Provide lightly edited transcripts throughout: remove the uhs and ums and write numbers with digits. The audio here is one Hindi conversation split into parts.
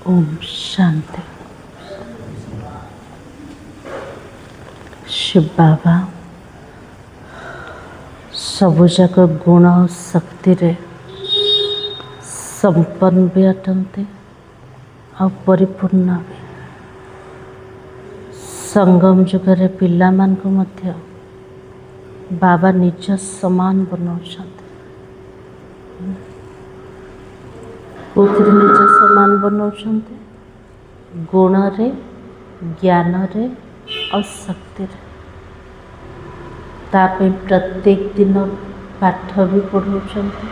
ओम शांति। शिव बाबा सबुजाक गुण और शक्ति रे संपन्न भी अटंते और परिपूर्ण भी। संगम जुगरे पिला मान को मध्य बाबा निज समान बनाउछन्ते। कोथिरे निज समान बनाउछन्ते? गुण रे, ज्ञान रे और शक्ति रे। तापे प्रत्येक दिन पाठ भी पढ़ाउछन्ते,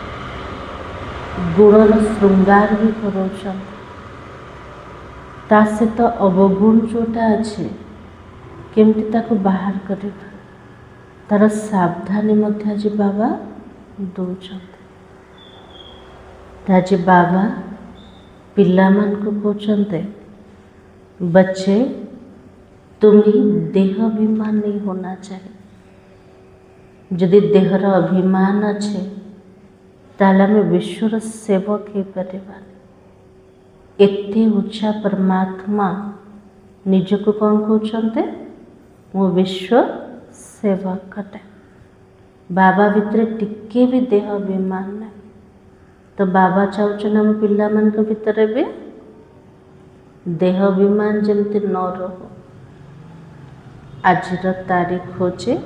गुणर श्रृंगार भी कराउछन्ते। ता सहित अवगुण जोटा अच्छे केमती ताको बाहर करिबा तार सावधानी मध्य आज बाबा दौछन्ते। आज बाबा पिला मान को कहते, बच्चे तुम्हें देह अभिमान नहीं होना चाहिए। यदि देहर अभिमान अच्छे ताले आमे विश्वर सेवक हो पारिबा। एते उच्चा परमात्मा निजको कौन कहते? मो विश्व सेवक अटे। बाबा भितर टिके भी देह अभिमान नहीं। तो बाबा चाहूँ आम पिला मान भितर भी देह अभिमान जमती न रहो। आज तारीख होचे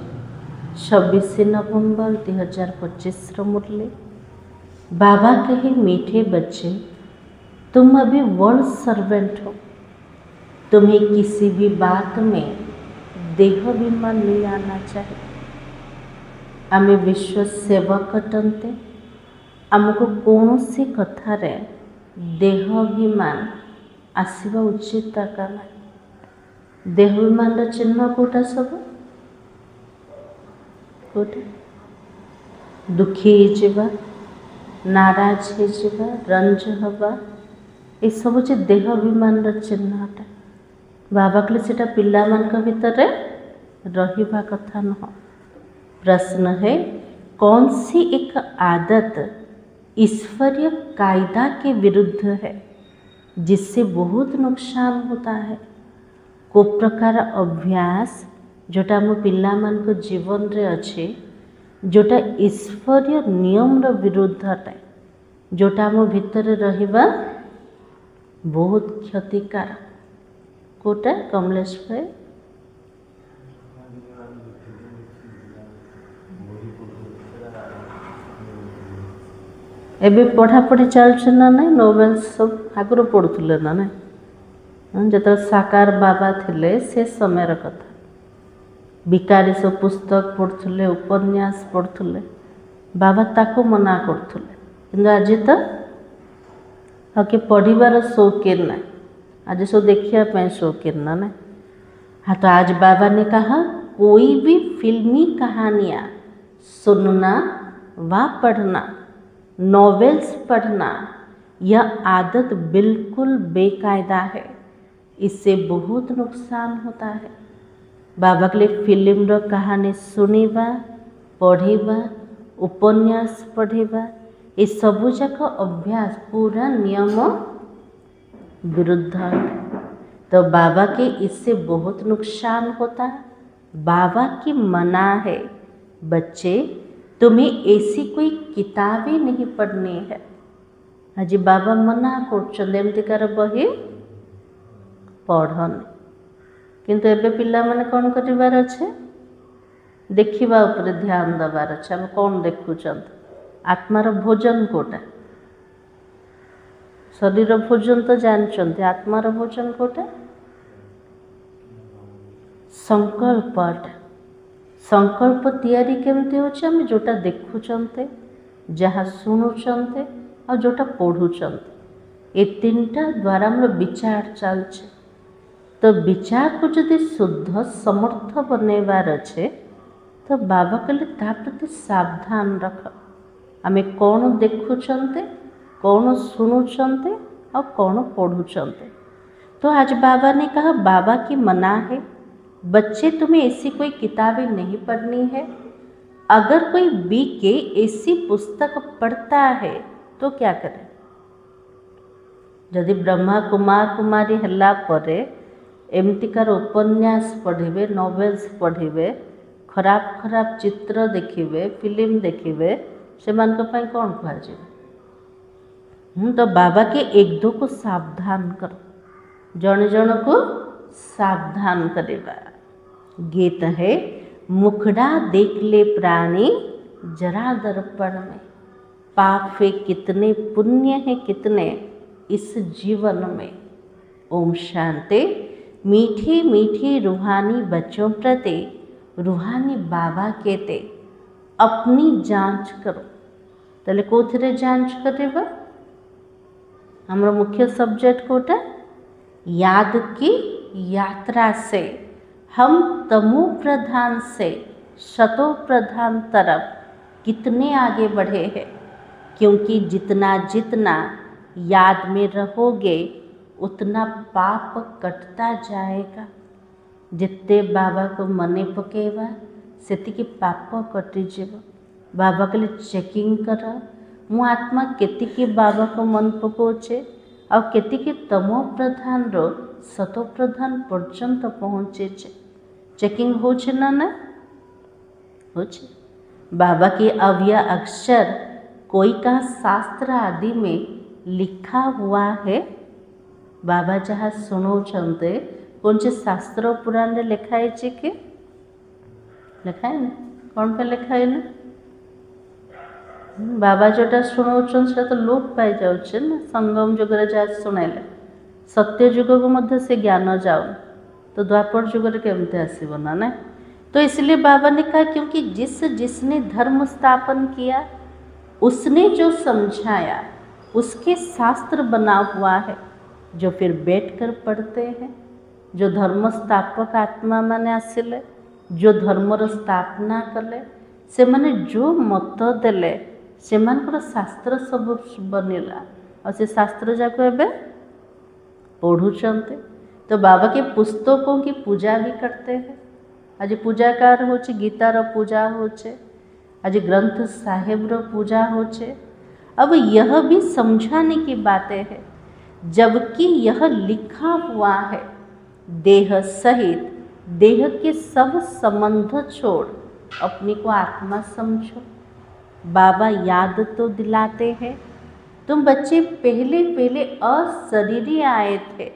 26 नवंबर 2025 मुरली। बाबा कहे मीठे बच्चे तुम अभी वर्ल्ड सर्वेंट हो। तुम्हें किसी भी बात में देह अभिमान नहीं आना चाहिए। आमे विश्व सेवक अटंते। आमको कौन सी कथार देह अभिमान आसवा उचित का ना। देह अभिमान चिन्ह कोटा सब कोटा दुखी होगा, नाराज होगा, रंज हवा ये सब जे देह अभिमान चिन्ह अटे। बाबा कहले सेटा पिला मान भितर रहिबा कथा नह। प्रश्न है कौन सी एक आदत ईश्वरीय कायदा के विरुद्ध है जिससे बहुत नुकसान होता है। को प्रकार अभ्यास जोटा मो पिला मान को जीवन रे अच्छे जोटा ईश्वरीय नियम रो विरुद्ध है, जोटा मो भितर रहिबा बहुत क्षतिकार। कोटा कमलेश भाई एबे पढ़ापढ़ी चलছে ना नहीं? नोवेल सब आगुरी पढ़ुले ना नहीं? जो साकार बाबा थिले से समय कथा बिकारी सब पुस्तक पढ़ुले, उपन्यास पढ़ुले। बाबा ताको मना करथुले, किंतु आज तो आके पढ़िबार शौकीन ना। आज सब देखिया शौकीन ना नहीं? हाँ, तो आज बाबा ने कहा कोई भी फिल्मी कहानियाँ सुनना व पढ़ना, नॉवेल्स पढ़ना, यह आदत बिल्कुल बेकायदा है। इससे बहुत नुकसान होता है। बाबा के लिए फिल्म रो कहानी सुनिबा, पढ़िबा, उपन्यास पढ़िबा ये सबू जाक अभ्यास पूरा नियम विरुद्ध है। तो बाबा के इससे बहुत नुकसान होता है। बाबा की मना है, बच्चे तुम्हें ऐसी कोई किताबें नहीं पढ़नी है। आज बाबा मना कर बही पढ़नी, किंतु एबे पिला माने कौन करिवार अच्छे? देखिबा उपरे ध्यान दबार अच्छे। हम कौन देखुचंत? आत्मार भोजन कोटा? शरीर भोजन तो जानचंत, आत्मार भोजन कोटा? संकल्प। संकल्प तैयारी केमती होचे? आम जोटा देखुचंते, जहाँ शुणुचंते और जोटा पढ़ुचंते, ये तीनटा द्वारा हमर विचार चलছে। तो विचार को जदि शुद्ध समर्थ बनैबार अच्छे तो बाबा कहले ता प्रति सावधान रख। आमे कौन देखुचंते, कौन शुणुचंते और कौन पढ़ुचंते। तो आज बाबा ने कहा, बाबा की मना है, बच्चे तुम्हें ऐसी कोई किताबें नहीं पढ़नी है। अगर कोई बी के ऐसी पुस्तक पढ़ता है तो क्या करें? जदि ब्रह्मा कुमार कुमारी हला परे एमतिकार उपन्यास पढ़िबे, नोवेल्स पढ़िबे, खराब खराब चित्र देखिबे, फिल्म देखिबे, सेमानक पई कौन कहुए? तो बाबा के एक दो को सावधान कर, जन जन को सावधान करेगा। गीत है, मुखड़ा देख ले प्राणी जरा दर्पण में, पाप है कितने पुण्य है कितने इस जीवन में। ओम शांति। मीठे मीठे रूहानी बच्चों प्रति रूहानी बाबा कहते अपनी जांच करो। ताले कोथिरे जांच करेबा? हमारा मुख्य सब्जेक्ट कोटा याद की यात्रा से हम तमो प्रधान से शतो प्रधान तरफ कितने आगे बढ़े हैं। क्योंकि जितना जितना याद में रहोगे उतना पाप कटता जाएगा। जिते बाबा को मने पकेवा सेतिकी पाप कटिଯିବ। बाबा के लिए चेकिंग कर मु आत्मा केतिकी बाबा को मन पकाउछे आ केतिकी तमो प्रधान रो शतो प्रधान पर्यंत पहुँचे। चेकिंग होछे ना होछे। बाबा के अव्यय अक्षर कोई का शास्त्र आदि में लिखा हुआ है। बाबा जहाँ सुनाउछन्ते कौन से शास्त्र पुराण रे लिखाई छे कि लिखाए ना कौन पे लिखाए ना बाबा जोटा शुणाउछन से तो लोप पाई जाउछे ना। संगम जुग रे जा सुनाइले सत्य जुग को मध्य से ज्ञान जाओ तो द्वापर जुग रे केमते आसीबो ना। तो इसलिए बाबा ने कहा क्योंकि जिसने धर्म स्थापन किया उसने जो समझाया उसके शास्त्र बना हुआ है जो फिर बैठकर पढ़ते हैं। जो धर्म स्थापक आत्मा माने आसिले जो धर्मर स्थापना कले से माने जो मत देले से मानकर शास्त्र सब बनिला और से शास्त्र जाक एबे पढ़ुचंते। तो बाबा के पुस्तकों की पूजा भी करते हैं। आज पूजाकार होचे गीतार पूजा होचे, आज ग्रंथ साहेब रो पूजा होचे। अब यह भी समझाने की बातें है जबकि यह लिखा हुआ है देह सहित देह के सब संबंध छोड़ अपने को आत्मा समझो। बाबा याद तो दिलाते हैं तुम बच्चे पहले पहले अशरीरी आए थे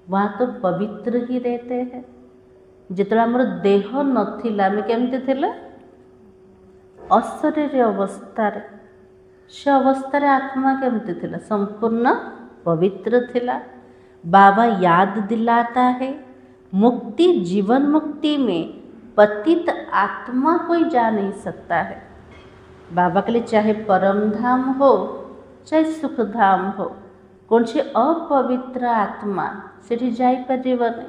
वहाँ तो पवित्र ही रहते हैं। जितना मोर देह नथिला मैं केमते थिला अशरीरी अवस्था से अवस्था आत्मा केमते थिला संपूर्ण पवित्र थिला। बाबा याद दिलाता है मुक्ति जीवन मुक्ति में पतित आत्मा कोई जा नहीं सकता है। बाबा के लिए चाहे परम धाम हो चाहे सुख धाम हो कौन से अपवित्र आत्मा सेठी जाई परिबने।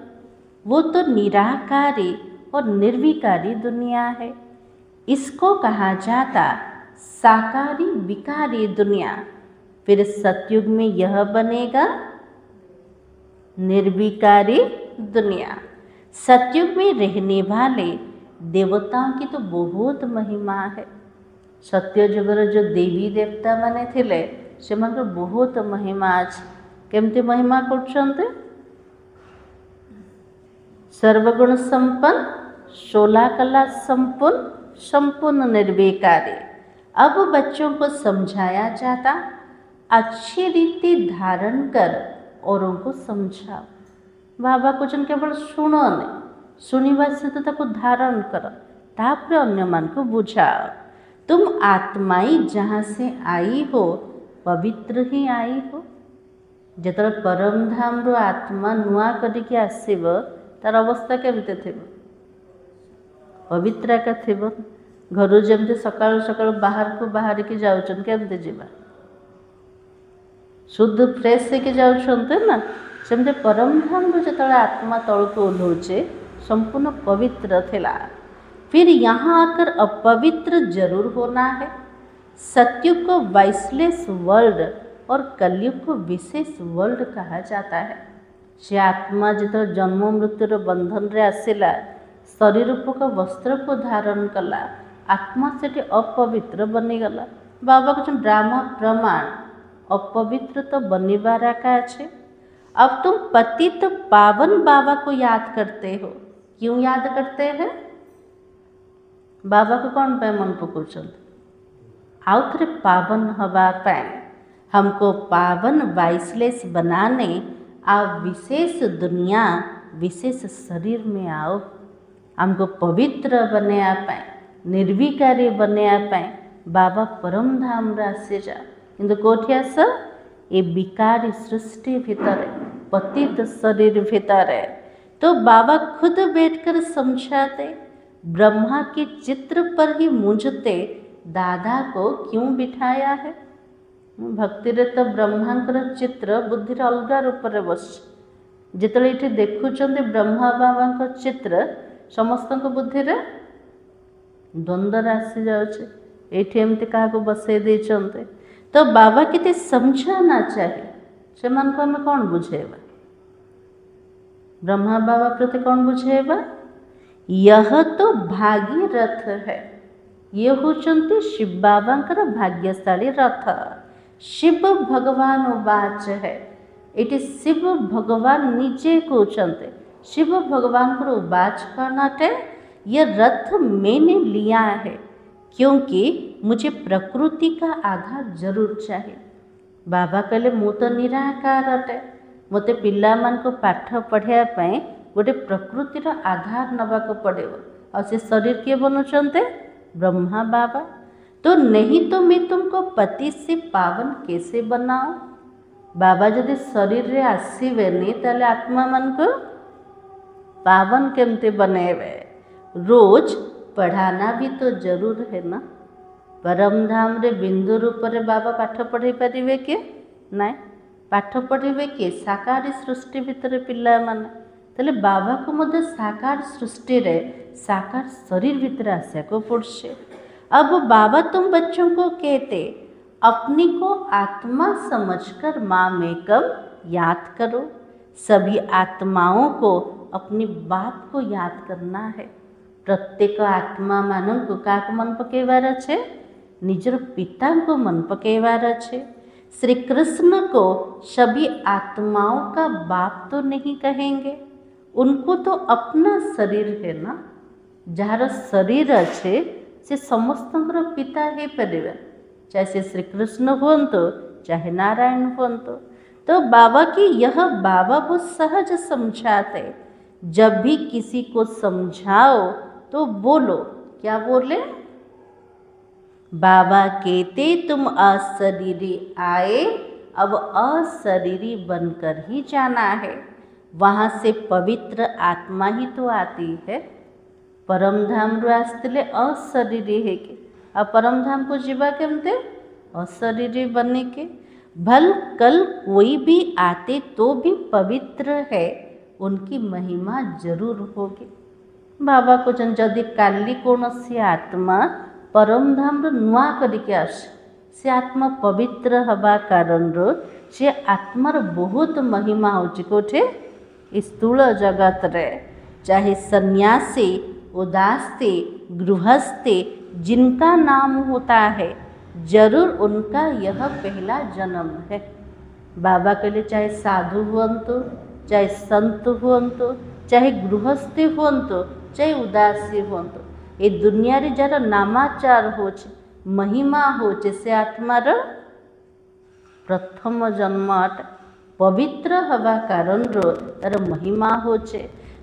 वो तो निराकारी और निर्विकारी दुनिया है। इसको कहा जाता साकारी विकारी दुनिया। फिर सतयुग में यह बनेगा निर्विकारी दुनिया। सतयुग में रहने वाले देवताओं की तो बहुत महिमा है। सत्य जुगर जो देवी देवता माने थिले से मन बहुत महिमा आज केमती महिमा करछन्ते। सर्वगुण संपन्न 16 कला संपूर्ण संपूर्ण निर्विकारी। अब बच्चों को समझाया जाता अच्छी रीति धारण कर औरों को समझाओ। बाबा कुछ केवल शुणो नहीं शुणवा से तो ताको धारण कर तापर अन्य मान को बुझाओ। तुम आत्माई जहाँ से आई हो पवित्र ही आई हो। जत परम धाम रो आत्मा नुआ करके आसीब तार अवस्था केमते थिबो पवित्र का थिबो। घर जमते सकाल सकाल बाहर को बाहर के जाउछन केमते जीवा शुद्ध फ्रेश होके जाउछन्ते ना। सेमते परम धाम रो जत आत्मा तलको ओह्लौचे संपूर्ण पवित्र थिला। फिर यहाँ आकर अपवित्र जरूर होना है। सत्युग को वाइसलेस वर्ल्ड और कलयुग को विशेष वर्ल्ड कहा जाता है। से आत्मा जिते जन्म मृत्युर बंधन रे आसिला शरीर रूपक वस्त्र को धारण कला आत्मा से अपवित्र बनीगला। बाबा कुछ ड्रामा प्रमाण अपवित्र तो बनिबार एका अच्छे। अब तुम पतित पावन बाबा को याद करते हो। क्यों याद करते हैं? बाबा को कौन पे मन पकाउछंत? आउ थे पावन हवा पाए, हमको पावन वाइसलेस बनाने आ विशेष दुनिया विशेष शरीर में आओ। हमको पवित्र बनया पाए, निर्विकारी बनया पाए बाबा परम धाम आसी जा। किंतु कोठी आस? ये विकारी सृष्टि भितर, पतित शरीर भितर। तो बाबा खुद बैठकर समझाते, ब्रह्मा के चित्र पर ही मुझते दादा को क्यों बिठाया है? भक्ति रे तो ब्रह्मांकर चित्र बुद्धि अलग रूप में बस। जिते ये देखुं ब्रह्मा बाबा चित्र समस्त बुद्धि रे द्वंद्व आसी जामती क्या बसई देते। तो बाबा कितने समझाना चाहिए से मन को आम कौन बुझेबा? ब्रह्मा बाबा प्रति कौन बुझेबा? यह तो भागीरथ है, ये होचंती शिव बाबांकर भाग्यशाली रथ। शिव भगवान उवाच है, ये शिव भगवान निजे कहते। शिव भगवान को उवाच करनाटे ये रथ मैंने लिया है क्योंकि मुझे प्रकृति का आधार जरूर चाहिए। बाबा कहले मु तो निराकार अटे, मते पिला मान को पाठ पढ़ाई गोटे प्रकृतिर आधार नवाक पड़ेगा। और से शरीर किए बनुचंते? ब्रह्मा बाबा। तो नहीं तो मैं तुमको पति से पावन कैसे बनाऊं? बाबा जदि शरीर रे आसबेनी ताले आत्मा मान को पावन केमते बनेबे? रोज पढ़ाना भी तो जरूर है ना। परम धाम रे बिंदु रूप रे बाबा पाठ पढ़ाई पारिबे के? नाई। पाठ पढ़ेबे किए? साकार सृष्टि भितर पिला माने। ताले बाबा को मध्य साकार सृष्टि रे साकार शरीर भीतर आसिया को पड़े। अब बाबा तुम बच्चों को कहते अपनी को आत्मा समझकर माम एकम याद करो। सभी आत्माओं को अपनी बाप को याद करना है। प्रत्येक आत्मा मानव को क्या मन पकेवार अच्छे? निजर पिता को मन पकेवार अच्छे। श्री कृष्ण को सभी आत्माओं का बाप तो नहीं कहेंगे, उनको तो अपना शरीर है ना। जार शरीर अच्छे से समस्त पिता है परिवार, चाहे से श्री कृष्ण हुंतु चाहे नारायण हुंतु। तो बाबा की यह बाबा बहुत सहज समझाते। जब भी किसी को समझाओ तो बोलो, क्या बोले? बाबा कहते तुम अशरीरी आए, अब अशरीरी बनकर ही जाना है। वहाँ से पवित्र आत्मा ही तो आती है। परम धाम आसते अशरीरी है कि अब परम धाम को जीवा केमते? अशरीरी बने के। भल कल कोई भी आते तो भी पवित्र है, उनकी महिमा जरूर होगी। बाबा को जदि काली कौन सी आत्मा परम धाम नुआ करके आस, से आत्मा पवित्र हवा कारण से आत्मार बहुत महिमा होची। कोठे? स्थूल जगत रे चाहे सन्यासी, उदासी, गृहस्थी जिनका नाम होता है जरूर उनका यह पहला जन्म है। बाबा के लिए चाहे साधु हुंतु, चाहे संत हुंतु, चाहे गृहस्थी हुंतु, चाहे उदासी हुंतु, ये दुनिया रे जार नामाचार होचे, महिमा होचे, से आत्मार प्रथम जन्म अटे। पवित्र हवा कारण तार महिमा होचे।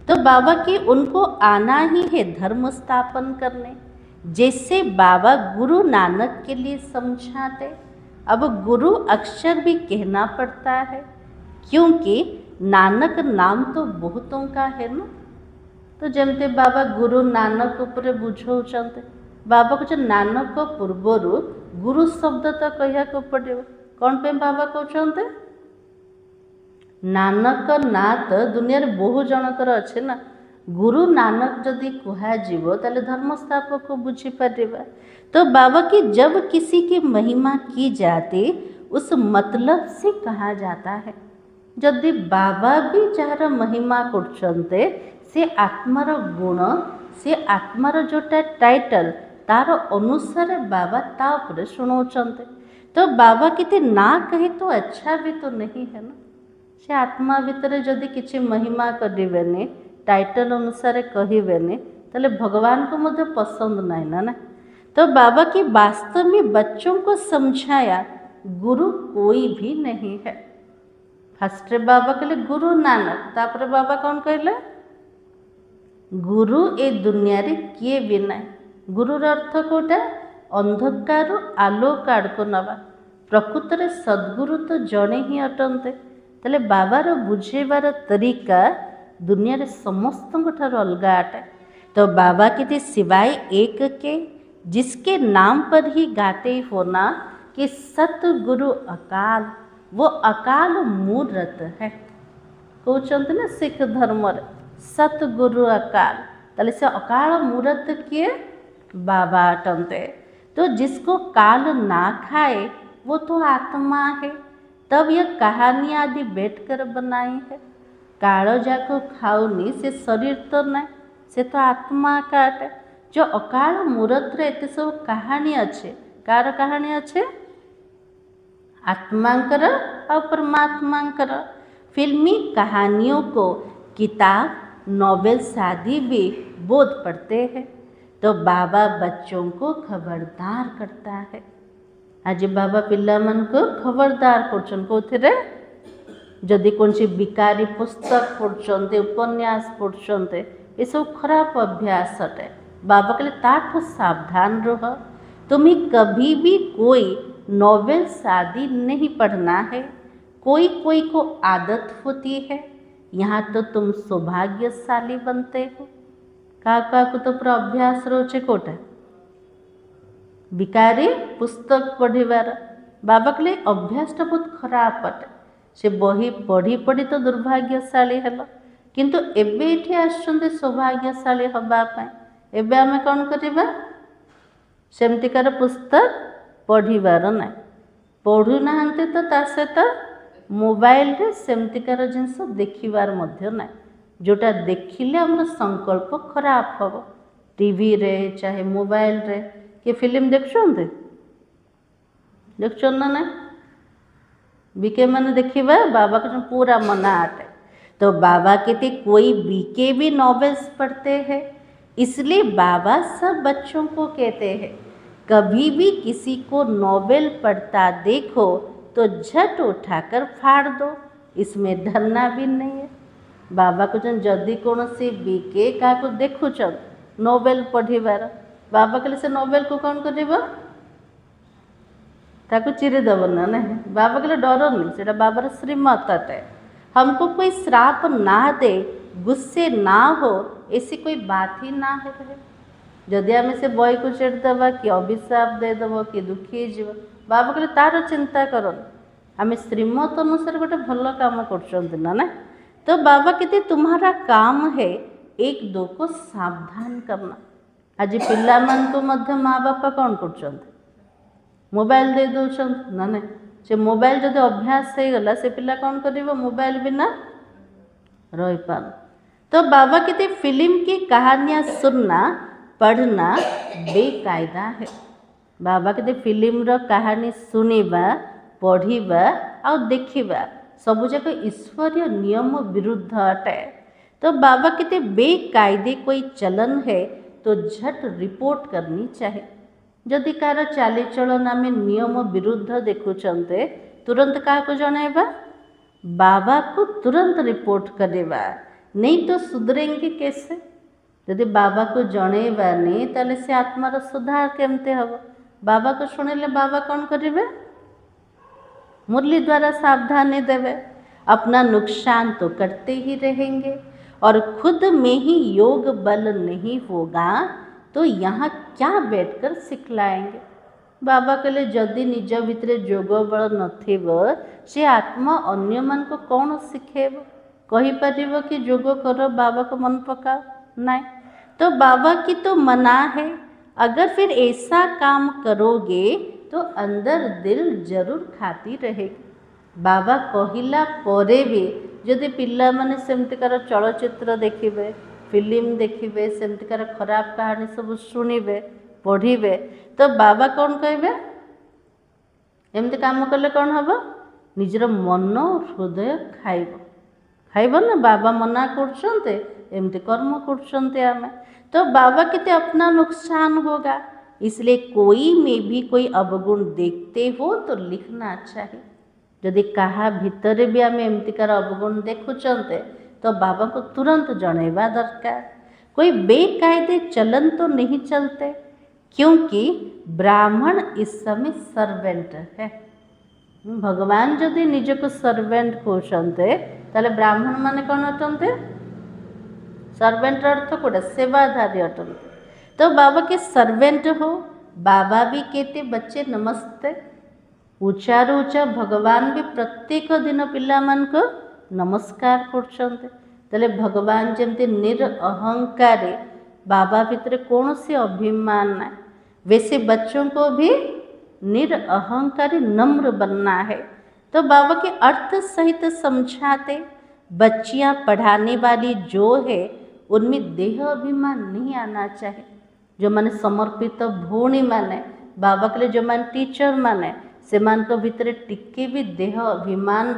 तो बाबा की उनको आना ही है धर्म स्थापन करने। जैसे बाबा गुरु नानक के लिए समझाते। अब गुरु अक्षर भी कहना पड़ता है क्योंकि नानक नाम तो बहुतों का है ना। तो जमते बाबा गुरु नानक उपरे बुझाऊँच। बाबा को नानक पूर्वर गुरु शब्द तो कह पड़े। कौन पे बाबा कहते? नानक ना तो दुनिया रे बहु जनकर अच्छे ना। गुरु नानक जदि कहुव ताले धर्म स्थापक को बुझीपर। तो बाबा की जब किसी की महिमा की जाती उस मतलब से कहा जाता है। जदि बाबा भी जार महिमा करछन्ते से आत्मार गुण, से आत्मार जोटा टाइटल तार अनुसार बाबा ता उपरे शुणाउछन्ते। तो बाबा किते ना कहे तो अच्छा भी तो नहीं है ना। से आत्मा भितर जदि किछि महिमा करेनि टाइटल अनुसार कहिबेनि ताले भगवान को मुझे पसंद नहीं ना। तो बाबा की वास्तव में बच्चों को समझाया गुरु कोई भी नहीं है। फर्स्ट बाबा कहले गुरु नानक, तापर बाबा कौन कहले गुरु ए दुनिया रे किए भी ना। गुरुर अर्थ कोटा अंधकार आलोक आड़ को नवा। प्रकृत रे सद्गुरु तो जड़े ही अटंते। ताले बाबार बुझेबार तरीका दुनिया रे समस्त अलगा अटे। तो बाबा के सिवाय एक के जिसके नाम पर ही गाते होना कि सतगुरु अकाल, वो अकाल मूर्त है। कहते ना सिख धर्म रे सतगुरु अकाल, ताले से अकाल मूर्त किए बाबा अटंते। तो जिसको काल ना खाए वो तो आत्मा है। तब यह कहानी आदि बैठकर बनाई है। काल जाको खाऊनी से शरीर तो नहीं, से तो आत्मा काटे। जो अकाल मूर्त रे एते सब कहानी अच्छे, कार कहानी अच्छे आत्मांकर और परमात्मांकर। फिल्मी कहानियों को किताब नॉवेल्स आदि भी बोध पढ़ते हैं। तो बाबा बच्चों को खबरदार करता है। आज बाबा पिला मन को खबरदार कर जदि कौन सी बिकारी पुस्तक पढ़ते उपन्यास पढ़ते ये सब खराब अभ्यास है। बाबा कहले ताठ सावधान रह। तुम्हें कभी भी कोई नॉवेल्स आदि नहीं पढ़ना है। कोई कोई को आदत होती है, यहाँ तो तुम सौभाग्यशाली बनते हो। का को तो पूरा अभ्यास रोचे कोटा बिकारी पुस्तक पढ़िबार। बाबा कहले अभ्यासटा बहुत खराब अटे। से बही पढ़ी पढ़ी तो दुर्भाग्यशाली हेलो, किंतु एबे एठी आछन्ते सौभाग्यशाली हबा पय। एबे आमे कौन करिबा सेमतिकार पुस्तक पढ़िबार ना। पढ़ु नाहंते तो ता सहित मोबाइल रे सेमतिकार जिनस देखिबार मध्य ना। जोटा देखिले हमर संकल्प खराब हम। टीवी रे चाहे मोबाइल रे के फिल्म देखछन ना बीके मैंने देखिबा बाबा के पूरा मना आटे। तो बाबा कहते कोई बीके भी नॉवेल्स पढ़ते हैं। इसलिए बाबा सब बच्चों को कहते हैं कभी भी किसी को नॉवेल पढ़ता देखो तो झट उठाकर फाड़ दो, इसमें डरना भी नहीं है। बाबा को जदि कौन सी बीके क्या देखु नोवेल पढ़िबार बाबा कहले से नोवेल को कौन कर चिरीदेव ना नहीं। बाबा कहले डर नहीं, से बाबार श्रीमत अटे। हमको कोई श्राप ना दे, गुस्से ना हो, ऐसी कोई बात ही ना हो रहे। जदि आम से बय को चिड़देवा कि अभिशाप देदेव कि दुखी जीव, बाबा कहले तार चिंता कर, आम श्रीमत अनुसार गोटे भल काम कर ना। तो बाबा कहते तुम्हारा काम है एक दो को सावधान करना। आज पिला मान को मध्य माँ बापा कौन कर मोबाइल दे दौरान ना ना। से मोबाइल जब अभ्यास हो गला से पिला कौन कर मोबाइल बिना रही पार। तो बाबा कहते फिल्म की कहानियाँ सुनना पढ़ना बेकायदा है। बाबा कहते फिल्म रो कहानी सुनिबा पढ़िबा और देखिबा सबू जाक ईश्वरीय नियम विरुद्ध अटे। तो बाबा कहते बेकायदे कोई चलन है तो झट रिपोर्ट करनी चाहिए। जदि कार चाली चलन आम नियम विरुद्ध देखुंते तुरंत क्या जनइबा बाबा को तुरंत रिपोर्ट करवा, नहीं तो सुधरेंगे कैसे। यदि बाबा को जनइबा नहीं ताले से आत्मार सुधार केमते हम। बाबा को शुणिले बाबा कौन करेंगे मुरली द्वारा सावधानी देवे। अपना नुकसान तो करते ही रहेंगे और खुद में ही योग बल नहीं होगा तो यहाँ क्या बैठकर सिखलाएंगे। बाबा कहले जदि निज भितर जोग बल नथिब से आत्मा अन्य मान को कौन शिखेब। कही पारिब कि जोग कर बाबा को मन पका नहीं। तो बाबा की तो मना है। अगर फिर ऐसा काम करोगे तो अंदर दिल जरूर खाती रहेगी। बाबा कहिला परे भी जदि पिला माने सेमतिकार चलचित्र देखिबे फिल्म देखिबे सेमतिकार खराब कहानी सब शुणिबे पढ़िबे तो बाबा कौन कहे एमती काम कले कौन हम निजर मन हृदय खाइब ना। बाबा मना करते कर्म करते आमे तो बाबा कितने अपना नुकसान होगा। इसलिए कोई में भी कोई अवगुण देखते हो तो लिखना चाहिए। यदि कहा भितर भी आम एमतिकार अवगुण देखुंते तो बाबा को तुरंत जनइबा दरकार। कोई बेकायदे चलन तो नहीं चलते, क्योंकि ब्राह्मण इस समय सर्वेंट है। भगवान जदि निजको सर्वेंट कहते ताले ब्राह्मण माने कौन अटंते? सर्वेंट अर्थ कोड़ा सेवाधारी अटंते। तो बाबा के सर्वेंट हो, बाबा भी कहते बच्चे नमस्ते। ऊँचारू ऊँचा भगवान भी प्रत्येक दिन पिला मान को नमस्कार करछन्ते। ताले भगवान जमती निरअहंकारी, बाबा भितर कौन सी अभिमान ना, वैसे बच्चों को भी निरअहंकारी नम्र बनना है। तो बाबा के अर्थ सहित समझाते। बच्चियां पढ़ाने वाली जो है उनमें देह अभिमान नहीं आना चाहिए। जो माने समर्पित भौणी माने बाबा के लिए, जो माने टीचर माने से मान को भितर टिके भी देह अभिमान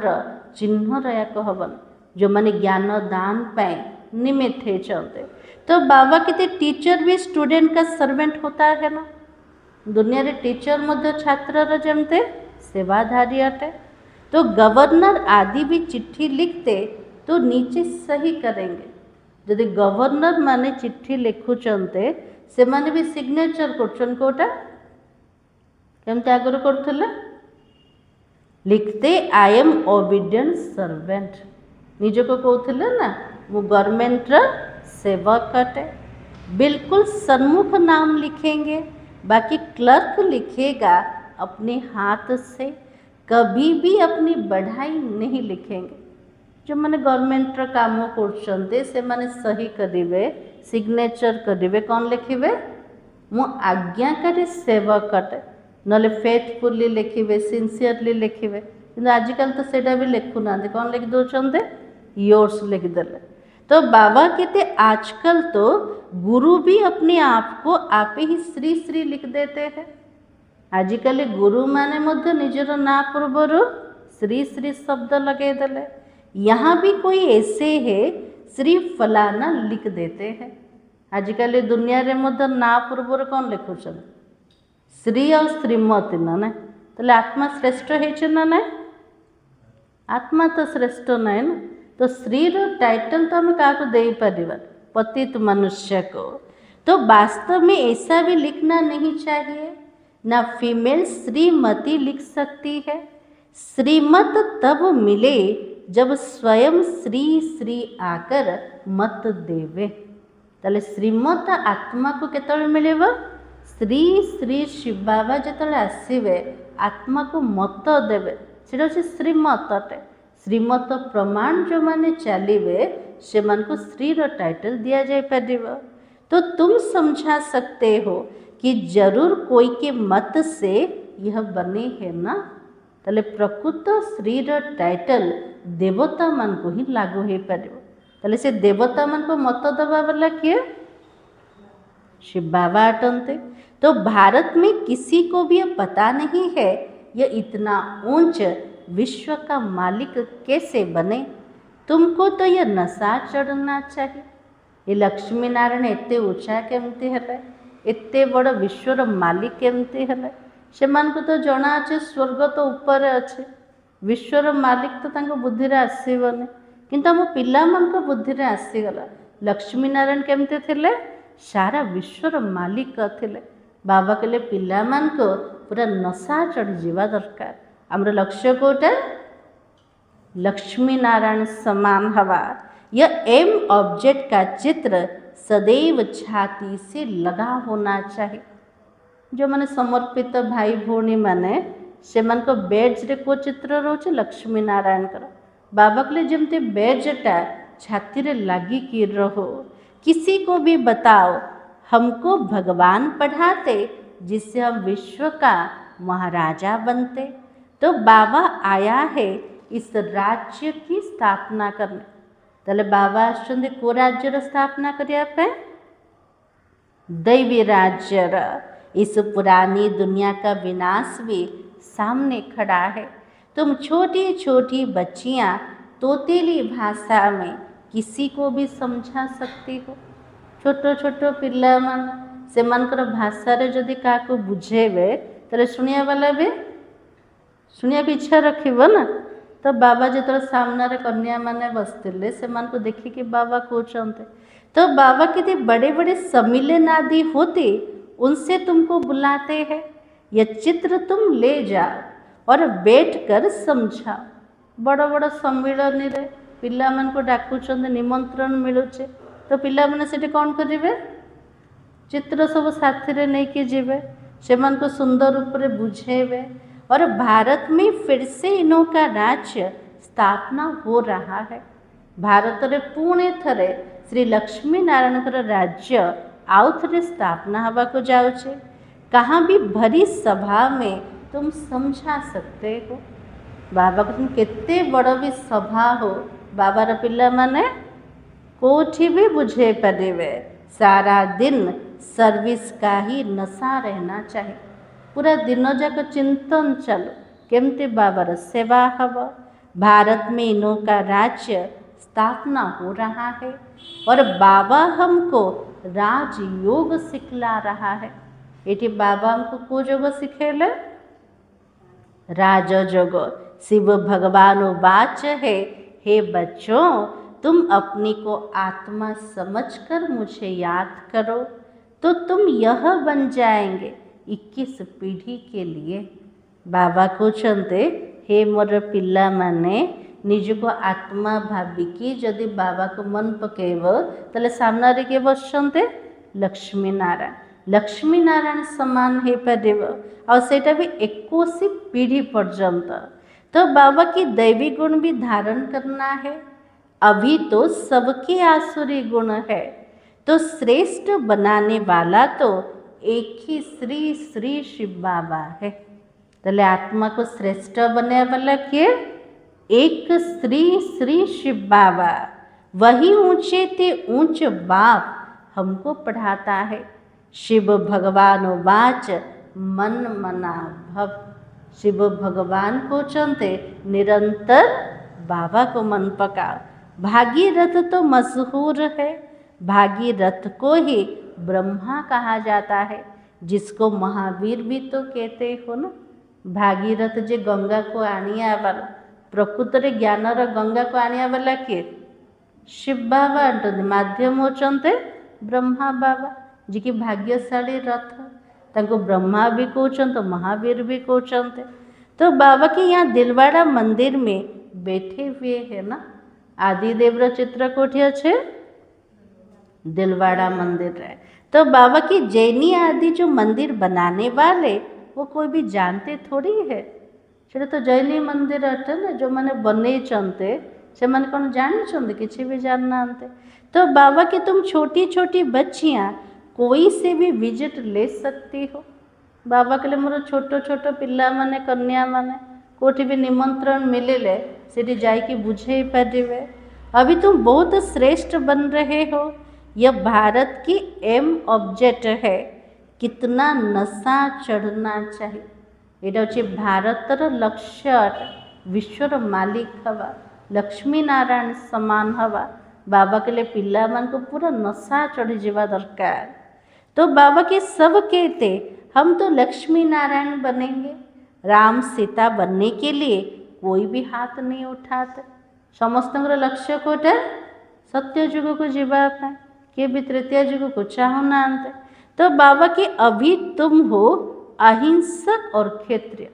चिन्ह रहा कहबन। जो माने ज्ञान दान पाए निमित्त है चलते। तो बाबा कहते टीचर भी स्टूडेंट का सर्वेंट होता है ना। दुनिया रे टीचर मध्य छात्र जमते सेवाधारी अटे। तो गवर्नर आदि भी चिट्ठी लिखते तो नीचे सही करेंगे। यदि गवर्नर माने चिट्ठी लिखुचंते से माने भी सिग्नेचर करछन कोटा केमते आगर करथले लिखते आई एम ओबीडिएंट सर्वेंट। निजको कहथले ना वो गवर्नमेंट रा सेवक अटे। बिल्कुल सन्मुख नाम लिखेंगे, बाकी क्लर्क लिखेगा अपने हाथ से, कभी भी अपनी बढ़ाई नहीं लिखेंगे। जो मैंने गवर्नमेंट रा काम करछन्ते से माने सही करिवे, सिग्नेचर करिवे, कौन लिखिवे मु आज्ञाकारी सेवक अटे, नले फेथफुली लिखिवे, सिंसियरली लिखिवे। किंतु आजिकल तो सेटा भी लिखु ना, कौन लिख दौरान योर्स लिखदेले। तो बाबा कहते आजकल तो गुरु भी अपने आप को आप ही श्री श्री लिख देते हैं। आजिकल गुरु माने मध्य निजर ना पूर्वर श्री श्री शब्द लगे देले। यहाँ भी कोई ऐसे है श्री फलाना लिख देते हैं। आजिकल दुनिया रे मध्य ना पूर्वर कौन लिखुचन श्री और श्रीमती ना ना। तो आत्मा श्रेष्ठ है ना? आत्मा तो श्रेष्ठ ना ना। तो श्री रो टाइटल तो हमें क्या दे पारिबा पतित मनुष्य को। तो वास्तव में ऐसा भी लिखना नहीं चाहिए ना। फीमेल श्रीमती लिख सकती है। श्रीमत तब मिले जब स्वयं श्री श्री आकर मत देवे। ताले श्रीमत आत्मा को केतळे मिलेबो? श्री श्री शिव बाबा जेतळे आसीबे आत्मा को मत देवे, सेटा होछि श्रीमत अटे। श्रीमत प्रमाण जो माने चलिए से मन को श्री रो टाइटल दिया जाए पारिबो। तो तुम समझा सकते हो कि जरूर कोई के मत से यह बने है ना। ताले प्रकृत श्री रो टाइटल देवता मन को ही लागू हो पारिबो। ताले से देवता मन को मत दबा वाला किए शिव बाबा अटंते। तो भारत में किसी को भी यह पता नहीं है यह इतना ऊंच विश्व का मालिक कैसे बने। तुमको तो यह नशा चढ़ना चाहिए। ये लक्ष्मी नारायण एते ऊंचा केमती है, एते बड़ विश्वर मालिक केमती है। से मान को तो जना अच्छे स्वर्ग तो ऊपर अच्छे, विश्वर मालिक तो तांको बुद्धि रे आसीबने, किंतु हम पिला मान को बुद्धि रे आसीगला। लक्ष्मी नारायण केमती थिले? सारा विश्वर मालिक थिले। बाबा के लिए पिला मान को पूरा नशा चढ़ जीवा दरकार। आमर लक्ष्य कोटा लक्ष्मी नारायण समान हवा। यह एम ऑब्जेक्ट का चित्र सदैव छाती से लगा होना चाहिए। जो माने समर्पित भाई भौणी माने से मन को बेड्स रे को चित्र रोचे लक्ष्मी नारायण कर। बाबा के लिए जमते बेडटा छाती रे लागी कि रहो। किसी को भी बताओ हमको भगवान पढ़ाते जिससे हम विश्व का महाराजा बनते। तो बाबा आया है इस राज्य की स्थापना करने। तले बाबा आसुंदे को राज्य स्थापना करिया पे दैवी राज्य। इस पुरानी दुनिया का विनाश भी सामने खड़ा है। तुम छोटी छोटी बच्चियाँ तोतेली भाषा में किसी को भी समझा सकती हो। छोट छोट पिलामान सेमानकर भाषारे जदि काको बुझेबे ताले शुणिया वाला भी शुणिया इच्छा रखिब ना। तो बाबा जो सामने कन्या माने बसते से देखिए बाबा कहते तो बाबा कितने बड़े बड़े सम्मिलन आदि होते उनसे तुमको बुलाते हैं। यह चित्र तुम ले जाओ और बैठकर समझाओ। बड़ बड़ सम्मिलन रे पिला मान को डाकुचंद निमंत्रण मिलुचे तो पिला माने सेठी कौन करिवे चित्र सब साथी रे नहीं कि जीवे से मन को सुंदर रूप से बुझेवे। और भारत में फिर से इनों का राज्य स्थापना हो रहा है। भारत रे पुणे थरे श्री लक्ष्मी नारायण कर राज्य आउ थे स्थापना हवा को जाऊे। कहाँ भी भरी सभा में तुम समझा सकते हो। बाबा को तुम केते बड़ भी सभा हो बाबार पिला माने कोठी भी बुझे पारे। सारा दिन सर्विस का ही नशा रहना चाहिए। पूरा दिन जाक चिंतन चलो केमती बाबार सेवा हब। भारत में इनों का राज्य स्थापना हो रहा है और बाबा हमको राजयोग सिखला रहा है। ये बाबा हमको को योग सिखेले राजयोग। शिव भगवान वाच है हे बच्चों तुम अपनी को आत्मा समझकर मुझे याद करो तो तुम यह बन जाएंगे 21 पीढ़ी के लिए। बाबा कहते हे मोर पिला माने निज को आत्मा भाविकी जदि बाबा को मन पकेब ताले सामने किए बसते लक्ष्मी नारायण। लक्ष्मी नारायण समान हो पार और सेटा भी 21 पीढ़ी पर्यंत। तो बाबा की दैवी गुण भी धारण करना है। अभी तो सबके आसुरी गुण है तो श्रेष्ठ बनाने वाला तो एक ही श्री श्री शिव बाबा है। तले आत्मा को श्रेष्ठ बनने वाला के एक श्री श्री शिव बाबा। वही ऊंचे ते ऊंच बाप हमको पढ़ाता है। शिव भगवान वाच मन मना भव। शिव भगवान को चलते निरंतर बाबा को मन पकाओ। भागीरथ तो मशहूर है। भागीरथ को ही ब्रह्मा कहा जाता है जिसको महावीर भी तो कहते हो ना। भागीरथ जे गंगा को आनिया वाला प्रकृत रे ज्ञानर गंगा को आनिया वाला किए शिव बाबा अंटते माध्यम होचंते ब्रह्मा बाबा जी की भाग्यशाली रथ तांको ब्रह्मा भी कहते महावीर भी कहते। तो बाबा के यहाँ दिलवाड़ा मंदिर में बैठे हुए है ना। आदिदेव चित्र कोठी अच्छे दिलवाड़ा मंदिर है। तो बाबा की जैनी आदि जो मंदिर बनाने वाले वो कोई भी जानते थोड़ी है। से तो जैनी मंदिर अटे ना जो मैंने बने चलते से मैंने कौन जानी किसी भी जानना। तो बाबा की तुम छोटी छोटी बच्चियाँ कोई से भी विजिट ले सकती हो। बाबा के लिए मोर छोट छोट पिला माने कन्या माने कोठी भी निमंत्रण मिले से जाइकी बुझे पारे। अभी तुम बहुत श्रेष्ठ बन रहे हो। यह भारत की एम ऑब्जेक्ट है कितना नशा चढ़ना चाहिए। यहाँ हूँ भारतर लक्ष्य विश्वर मालिक हवा लक्ष्मी नारायण समान हवा। बाबा के लिए पिला मान को पूरा नशा चढ़ी जावा दरकार। तो बाबा के सब कहते हम तो लक्ष्मी नारायण बनेंगे। राम सीता बनने के लिए कोई भी हाथ नहीं उठाते। समस्त लक्ष्य कोटे सत्य युग को जीवा किए भी तृतीय युग को चाहना। तो बाबा की अभी तुम हो अहिंसक और क्षत्रिय।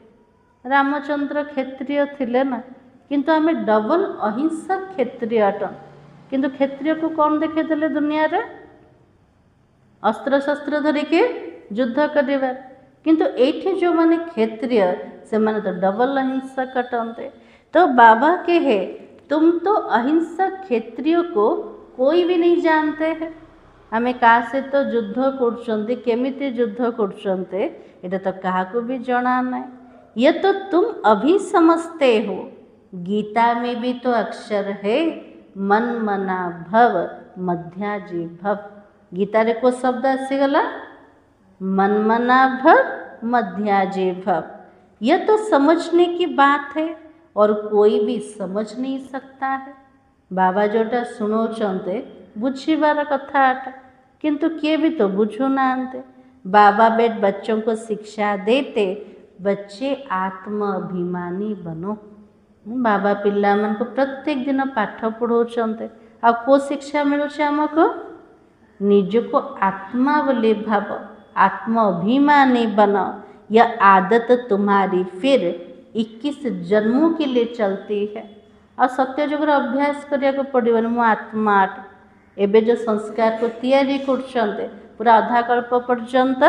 रामचंद्र क्षत्रिय थिले ना किंतु आम डबल अहिंसक क्षत्रिय अटन। किंतु क्षत्रिय को कौन देखेदेले दुनिया रे अस्त्र शस्त्र धरिके युद्ध कर। किंतु एठी जो माने क्षत्रिय से माने तो डबल अहिंसक अटनते। तो बाबा के है तुम तो अहिंसक क्षत्रिय को कोई भी नहीं जानते हैं। आमे का से तो युद्ध कर केमिति युद्ध कर ये तो कहा को भी जना ना। ये तो तुम अभी समझते हो। गीता में भी तो अक्षर है मन मना भव मध्याजी भव। गीता रे को शब्द आसीगला मन मना भव मध्याजी भव। यह तो समझने की बात है और कोई भी समझ नहीं सकता है। बाबा जोटा शुणाउछन्ते बुझिबार कथाटा, किंतु किए भी तो बुझु नांते। बाबा बेट बच्चों को शिक्षा देते, बच्चे आत्म अभिमानी बनो। बाबा पिला मन को प्रत्येक दिन पाठ पढ़ाउछन्ते। आ को शिक्षा मिलुछे हमको? निजको आत्मा बोली भाव, आत्म अभिमानी बनो। यह आदत तुम्हारी फिर 21 जन्मों के लिए चलती है। और सत्य जुगर अभ्यास करने पड़ो। मु आत्मा एबे जो संस्कार को तैयारी कर पूरा अधा कल्प पर्यंत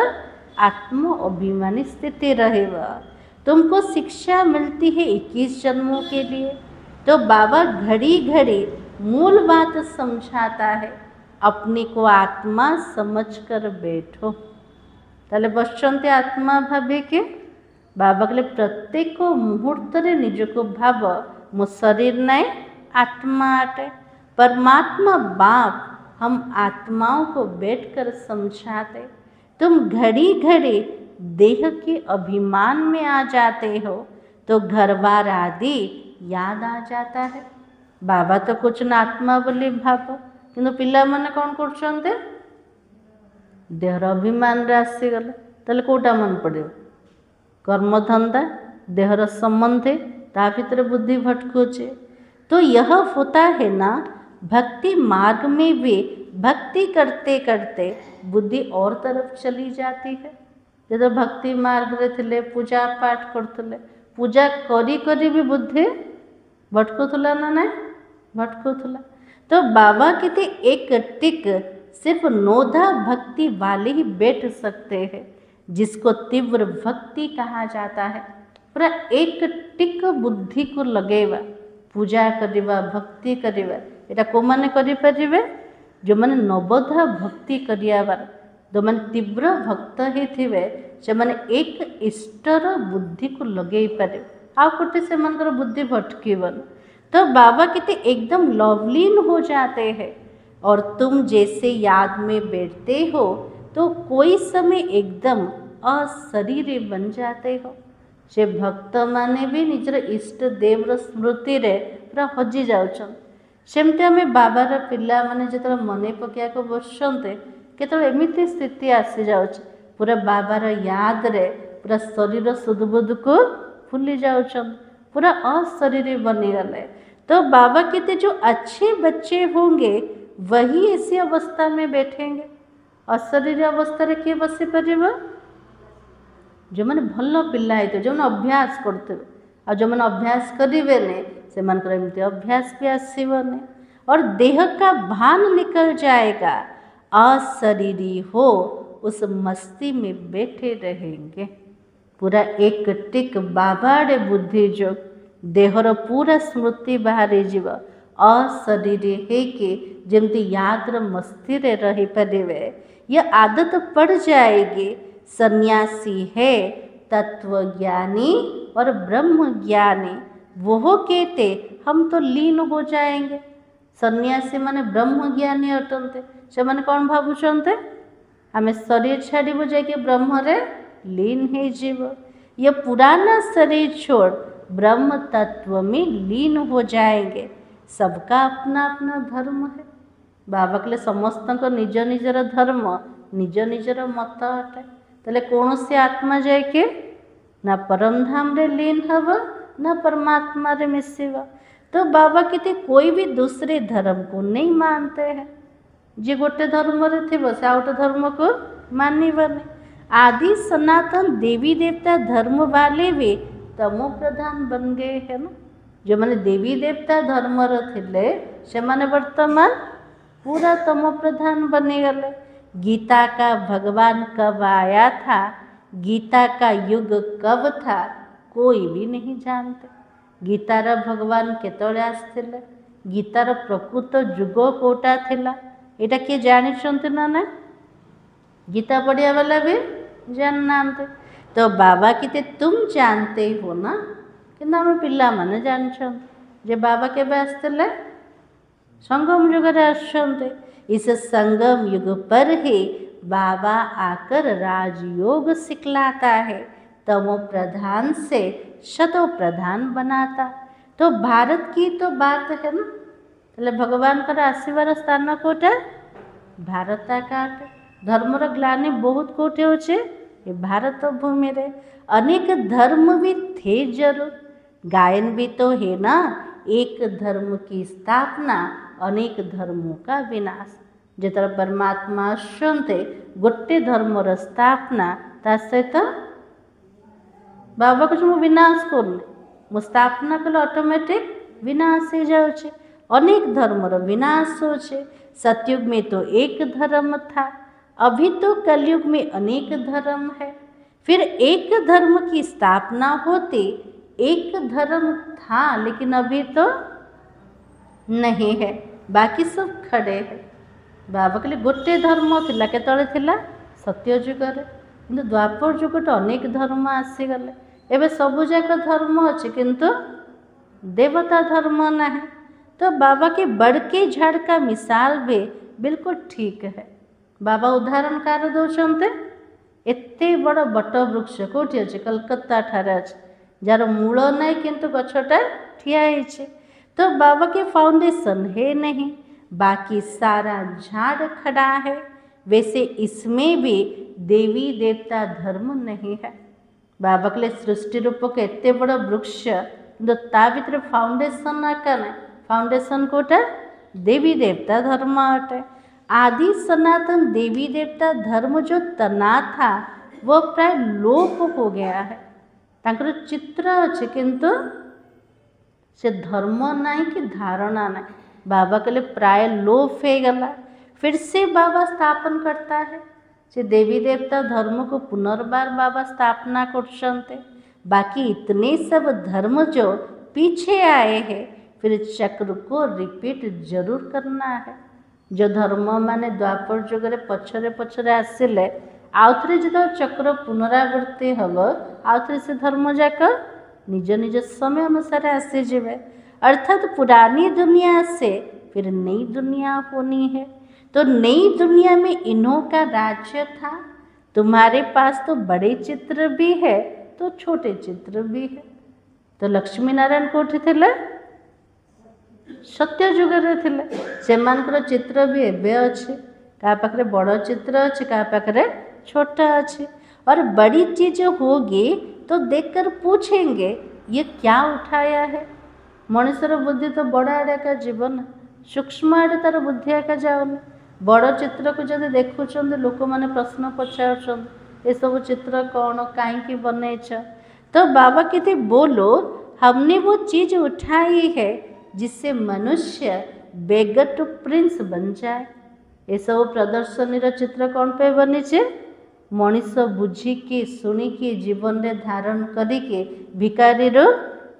आत्म अभिमानी स्थिति रहेगा। तुमको शिक्षा मिलती है 21 जन्मों के लिए। तो बाबा घड़ी घड़ी मूल बात समझाता है, अपने को आत्मा समझकर बैठो। ताले बसचंते आत्मा भावे के बाबा कहले प्रत्येक मुहूर्त रे निजको भाव मो शरीर नहीं आत्मा अटे। परमात्मा बाप हम आत्माओं को बैठकर समझाते। तुम घड़ी घड़ी देह के अभिमान में आ जाते हो तो घर बार आदि याद आ जाता है। बाबा तो कुछ न आत्मा बोली भाव, किंतु पिला माने कौन करछन्ते? देहर अभिमान रे आसीगले। ताले कोटा मन पड़े? कर्मधंदा देहर संबंधे ता भीतर बुद्धि भटकुचे। तो यह होता है ना, भक्ति मार्ग में भी भक्ति करते करते बुद्धि और तरफ चली जाती है। जो भक्ति मार्ग रे थिले पूजा पाठ करथले, पूजा करी करी भी बुद्धि भटकुला ना नहीं भटकुला। तो बाबा कहते एक टिक सिर्फ नोधा भक्ति वाले ही बैठ सकते हैं, जिसको तीव्र भक्ति कहा जाता है। पूरा एक टिक बुद्धि को लगेवा, पूजा करिवा भक्ति करिवा। एटा को माने करि परिबे? जो माने नवधा भक्ति करियाबार, जो माने तीव्र भक्त ही थिवे, से माने एक इष्टर बुद्धि को लगेई पारे। आ कोटे से मनकर बुद्धि भटकीबन। तो बाबा कहते एकदम लवलीन हो जाते हैं। और तुम जैसे याद में बैठते हो तो कोई समय एकदम अशरीरे बन जाते हो। से भक्त माने भी निजर इष्ट देवर स्मृति रे पूरा हजि जाउछन। सेमती आम बाबार पिला माने जो मन पकड़ा को बसते केतल एमती स्थिति आसी जाउछ, पूरा बाबार याद रे पूरा शरीर सुदबुद को भूली जाउछन, पूरा अशरीरे बनीगले। तो बाबा कहते जो अच्छे बच्चे होंगे वही ऐसी अवस्था में बैठेंगे। अशरीर अवस्था रे किए बसी पारिबो? जो मैंने भल पिला है जो मैंने अभ्यास करते और जो मैंने अभ्यास करेंगे से एमती अभ्यास भी आसबनी। और देह का भान निकल जाएगा, अशरीरी हो उस मस्ती में बैठे रहेंगे। पूरा एक टिक बाबाड़े बुद्धि जो देहर पूरा स्मृति बाहरी जीव अशरीरी है कि जमती याद मस्ती रे रही पारे। यह आदत पड़ जाएगी। सन्यासी है तत्वज्ञानी और ब्रह्म ज्ञानी, वो कहते हम तो लीन हो जाएंगे। सन्यासी माने ब्रह्म ज्ञानी अटंते, से माने कौन भावुचंते? आमे शरीर छाड़िबो जाके ब्रह्म रे लीन हे जीव। ये पुराना शरीर छोड़ ब्रह्म तत्व में लीन हो जाएंगे। सबका अपना अपना धर्म है। बाबा कहले समस्त को निज निजर धर्म निज निजर मत अटे। ताले कौन से आत्मा जाके ना परम धाम रे लीन हब ना परमात्मा रे मिसिबा। तो बाबा कहते कोई भी दूसरे धर्म को नहीं मानते हैं। जे गोटे धर्म रे थे से आउट धर्म को मानिबनी। आदि सनातन देवी देवता धर्म वाले भी तमो प्रधान बन गए हैं ना। जो मैंने देवी देवता धर्म रे से माने वर्तमान पूरा तमो प्रधान बनी गले। गीता का भगवान कब आया था, गीता का युग कब था, कोई भी नहीं जानते। गीतार भगवान केतळे आसथिले, गीतार प्रकृत जुग कोटा थिला एटा किए जानिछन्ते ना ना? गीता पढ़िया वाला भी जानना। तो बाबा कहते तुम जानते हो ना, कि आम पिला माने जानछन जे बाबा केबे आसथिले? संगम युग रे आसछन्ते। इस संगम युग पर ही बाबा आकर राजयोग सिखलाता है, तमो प्रधान से शतो प्रधान बनाता। तो भारत की तो बात है ना, ताले भगवान कर आसीबार स्थान कोटे भारत काटे। धर्मर ग्लानि बहुत कोटे होचे ये भारत भूमि रे। अनेक धर्म भी थे जरूर, गायन भी तो है ना, एक धर्म की स्थापना अनेक धर्मों का विनाश। जितर परमात्मा आसते गोटे धर्मर स्थापना ता सहित बाबा कुछ मु विनाश करनी, मु स्थापना कले ऑटोमेटिक विनाश हो जाऊे। अनेक धर्मर विनाश होचे। सतयुग में तो एक धर्म था, अभी तो कलयुग में अनेक धर्म है। फिर एक धर्म की स्थापना होती, एक धर्म था लेकिन अभी तो नहीं है, बाकी सब खड़े हैं। बाबा कहले गोटे धर्म थिला, केतळे थिला सत्य जुगरे, किंतु द्वापर जुग तो अनेक धर्म आसीगले। एबे सबु जाक धर्म अच्छे किंतु देवता धर्म नहीं। तो बाबा के बड़के झाड़ का मिसाल भी बिल्कुल ठीक है। बाबा उदाहरण कार दौरान एते बड़ बट वृक्ष कौटी अच्छे, कलकत्ता ठारे अच्छे, जार मूल नहीं किंतु गछटा ठिया है। तो बाबा के फाउंडेशन है नहीं, बाकी सारा झाड़ खड़ा है। वैसे इसमें भी देवी देवता धर्म नहीं है। बाबा के लिए सृष्टि रूप के एते बड़ वृक्ष किंतु ता भीतर फाउंडेशन आका नहीं। फाउंडेशन कोटा देवी देवता धर्म अटे। आदि सनातन देवी देवता धर्म जो तना था वो प्राय लोप हो गया है। तांकर चित्र अच्छे किंतु से धर्म नहीं कि धारणा नहीं। बाबा के लिए प्राय लोप हो गला। फिर से बाबा स्थापन करता है, से देवी देवता धर्म को पुनर्बार बाबा स्थापना करते। बाकी इतने सब धर्म जो पीछे आए हैं, फिर चक्र को रिपीट जरूर करना है। जो धर्म माने द्वापर जुगरे पछरे पछरे आसिले, आउथरे जो चक्र पुनरावृत्ति हम, आउथरे से धर्म जाक निज निज समय अनुसार आसी जाए। अर्थात पुरानी दुनिया से फिर नई दुनिया होनी है। तो नई दुनिया में इन्हों का राज्य था। तुम्हारे पास तो बड़े चित्र भी है तो छोटे चित्र भी है। तो लक्ष्मी नारायण कोठी थे सत्य जुगरे थिले, सेमानकर चित्र भी एबे अच्छे। का पाखरे बड़ चित्र अच्छे, का पाखरे छोटा अच्छे। और बड़ी चीज होगी तो देखकर पूछेंगे ये क्या उठाया है। मनुष्यर बुद्धि तो बड़ आड़े का जीवन, सूक्ष्म आड़े तार बुद्धि आका जाऊन। बड़ चित्र को जब देखुं लोक मैंने प्रश्न पचार ये सब चित्र कौन कहीं बनईच। तो बाबा कहते बोलो हमने वो चीज़ उठाई है जिससे मनुष्य बेगर टू प्रिंस बन जाए। ये सब प्रदर्शनी चित्र कौन पे बनीचे, मनीष बुझिकी शुणिकी जीवन रे धारण करिके भिकारी रो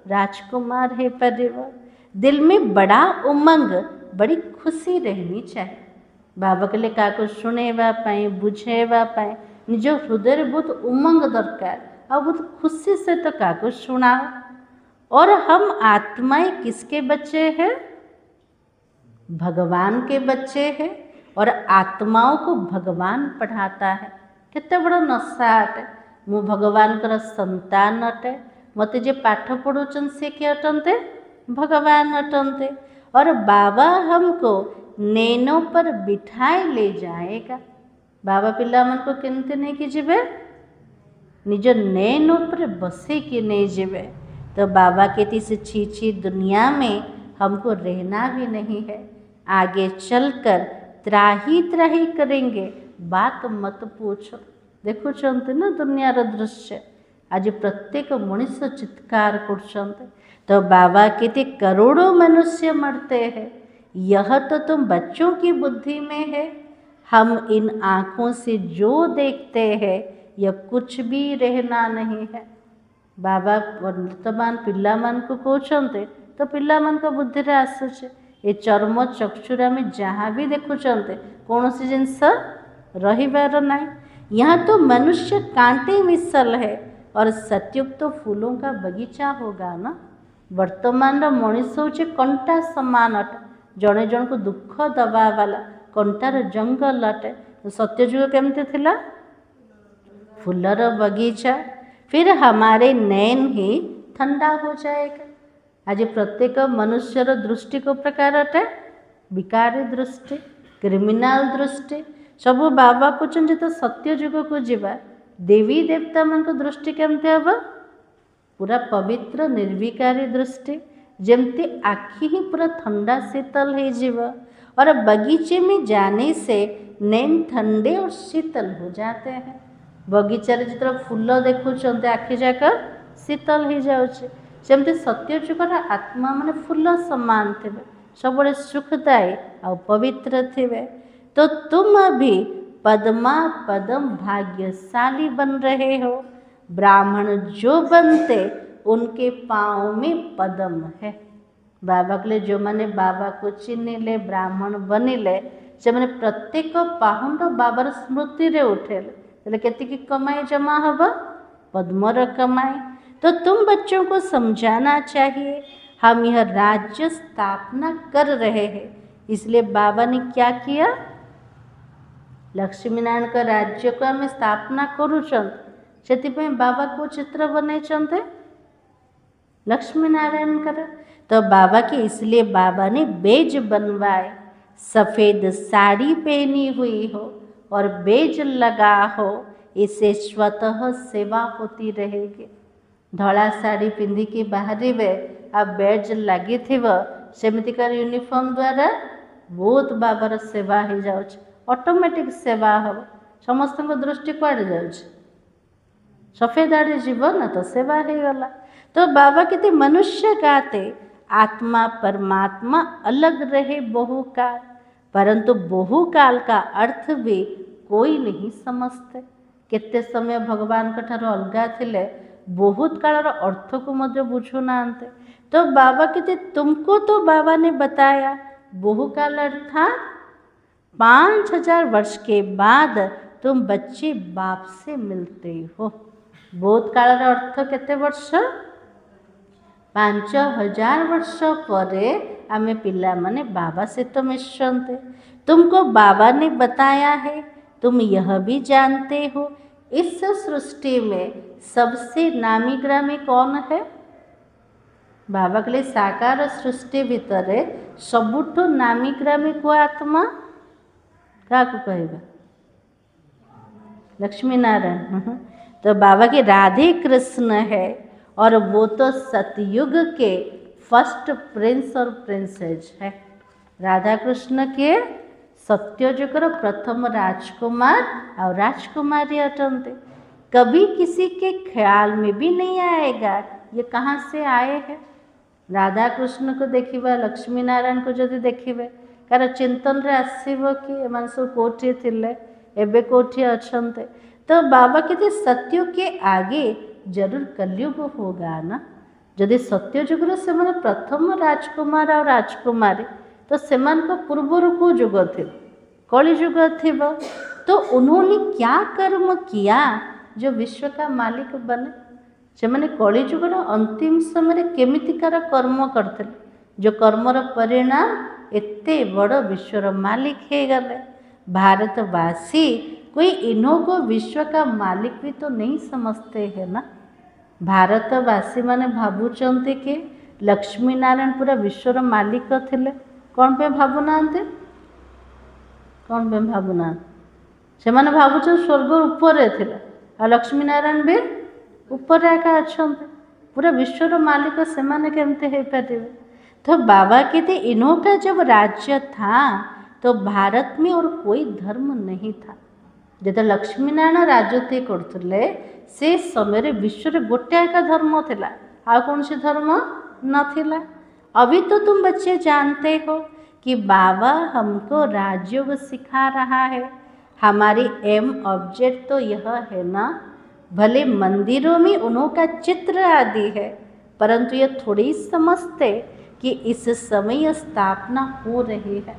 राजकुमार है परिवार। दिल में बड़ा उमंग, बड़ी खुशी रहनी चाहिए। बाबा के लिए क्या शुणेवा बुझेवा निज हृदय बहुत उमंग दरकार और बहुत खुशी से तो क्या शुणाओ। और हम आत्माएं किसके बच्चे हैं, भगवान के बच्चे हैं। और आत्माओं को भगवान पढ़ाता है। कितने बड़ा नशा अटे, मु भगवान कर संतान अटे, मत जे पाठ पढ़ुचन से क्या अटंते, भगवान अटंते। और बाबा हमको नैनों पर बिठाए ले जाएगा। बाबा पिला मन को केमते नहीं कि जीवे, निज नैनों पर बसे कि नहीं जीवे। तो बाबा कहती से छी दुनिया में हमको रहना भी नहीं है। आगे चलकर त्राही त्राही करेंगे, बात मत पूछो। देखो चलते ना दुनियार दृश्य, आज प्रत्येक मनुष्य चित्कार कर। तो बाबा कहते करोड़ों मनुष्य मरते हैं, यह तो तुम बच्चों की बुद्धि में है। हम इन आँखों से जो देखते हैं यह कुछ भी रहना नहीं है। बाबा वर्तमान पिला मान को कहते तो पिला मान को बुद्धि रे आसुचे ये चर्म चक्षुरा में जहाँ भी देखुचंते कौन सी जिनस रहिबार नहीं। यहाँ तो मनुष्य कांटे मिसल है और सतयुग तो फूलों का बगीचा होगा ना। वर्तमान मनीष हूँ कंटा समान अटे, जड़े जन को दुख दबा वाला कंटार जंगल अटे। तो सत्ययुग केमती थिला, फूलर बगीचा। फिर हमारे नयन ही ठंडा हो जाएगा। आज प्रत्येक मनुष्यर दृष्टि को प्रकार अटे विकारी दृष्टि, क्रिमिनाल दृष्टि। सब बाबा कहते तो सत्य जुग को जीवा देवी देवता मान दृष्टि केमती हम पूरा पवित्र निर्विकारी दृष्टि, जमती आखि ही पूरा ठंडा शीतल हो जीव। और बगीचे में जाने से नैन ठंडे और शीतल हो जाते हैं। बगीचार जो फूल देखुंत आखि जाक शीतल हो जाऊँचे, सेमती सत्य जुगर आत्मा माने फूल समान थे, सब सुखदायी और पवित्र थे। तो तुम अभी पद्मा पदम भाग्यशाली बन रहे हो। ब्राह्मण जो बनते उनके पाँव में पद्म है। बाबा के जो मैंने बाबा को चिन्हले ब्राह्मण बनिले से मैंने प्रत्येक पाहुंड बाबार स्मृति रे उठेले केतिकी कमाई जमा हब पद्मर कमाई। तो तुम बच्चों को समझाना चाहिए हम यह राज्य स्थापना कर रहे हैं। इसलिए बाबा ने क्या किया, लक्ष्मी नारायण का राज्य को आम स्थापना करुचंत से बाबा को चित्र बने लक्ष्मी नारायण कर। तो बाबा के इसलिए बाबा ने बेज बनवाए, सफ़ेद साड़ी पहनी हुई हो और बेज लगा हो, इसे स्वतः सेवा होती रहेगी। धड़ा साड़ी पिंधि के बाहर आ बेज लगी सेमितिकार यूनिफॉर्म द्वारा बहुत बाबार सेवा हो जाए, ऑटोमेटिक सेवा हम समस्त दृष्टि कुआड़े जाऊँ सफेद आड़े जीव ना तो सेवा हो गला। तो बाबा कहते मनुष्य गाते आत्मा परमात्मा अलग रहे बहुकाल, परंतु बहुकाल का अर्थ भी कोई नहीं समझते। केते समय भगवान का ठार अलगा थिले बहुत काल अर्थ को मध्य बुझु नांते। तो बाबा कहते तुमको तो बाबा ने बताया बहुकाल अर्थात 5000 वर्ष के बाद तुम बच्चे बाप से मिलते हो। बहुत काल अर्थ केते वर्ष 5000 वर्ष परे आमे पिला माने बाबा से तो मिशंते। तुमको बाबा ने बताया है, तुम यह भी जानते हो इस सृष्टि में सबसे नामी ग्रामी कौन है। बाबा के लिए साकार सृष्टि भितर सबुठ नामी ग्रामी को आत्मा क्या कहबा लक्ष्मी नारायण। तो बाबा के राधे कृष्ण है और वो तो सतयुग के फर्स्ट प्रिंस और प्रिंसेस है। राधा कृष्ण के सत्ययुगर प्रथम राजकुमार और राजकुमारी अटंते। कभी किसी के ख्याल में भी नहीं आएगा ये कहाँ से आए हैं। राधा कृष्ण को देखिबा लक्ष्मी नारायण को जदि देखिबे कार चिंतन रे आसीबो कि एमान सब कोठी थिले एबे कोठी अछंते। तो बाबा कहते सत्य के आगे जरूर कलयुग होगा ना। यदि सत्य जुगर से प्रथम राजकुमार और राजकुमारी तो सेमान को पूर्वर को जुग थी कली जुग थी। तो उन्होंने क्या कर्म किया जो विश्व का मालिक बने। से मैंने कली जुगर अंतिम समय केमितिकार कर्म करते जो कर्मर परिणाम एते बड़ विश्वर मालिक हो गले। भारतवासी कोई इन्हों को विश्व का मालिक भी तो नहीं समझते हैं ना। भारतवासी माने भावुचंते कि लक्ष्मी नारायण पूरा विश्वर मालिक थिले। कौन पे भावुना कौन पे भावुना से माने भावुच स्वर्ग ऊपर थिले और लक्ष्मी नारायण भी ऊपर एका अच्छा पूरा विश्वर मालिक से माने केमते हो पारे। तो बाबा कहते इन्हों का जब राज्य था तो भारत में और कोई धर्म नहीं था। जो लक्ष्मी नारायण राजत्व करते से समय विश्व गोटे एका धर्म थिला आ कौन से धर्म नथिला। अभी तो तुम बच्चे जानते हो कि बाबा हमको राजयोग सिखा रहा है। हमारी एम ऑब्जेक्ट तो यह है ना, भले मंदिरों में उन्हों का चित्र आदि है परंतु ये थोड़ी समझते कि इस समय स्थापना हो रही है।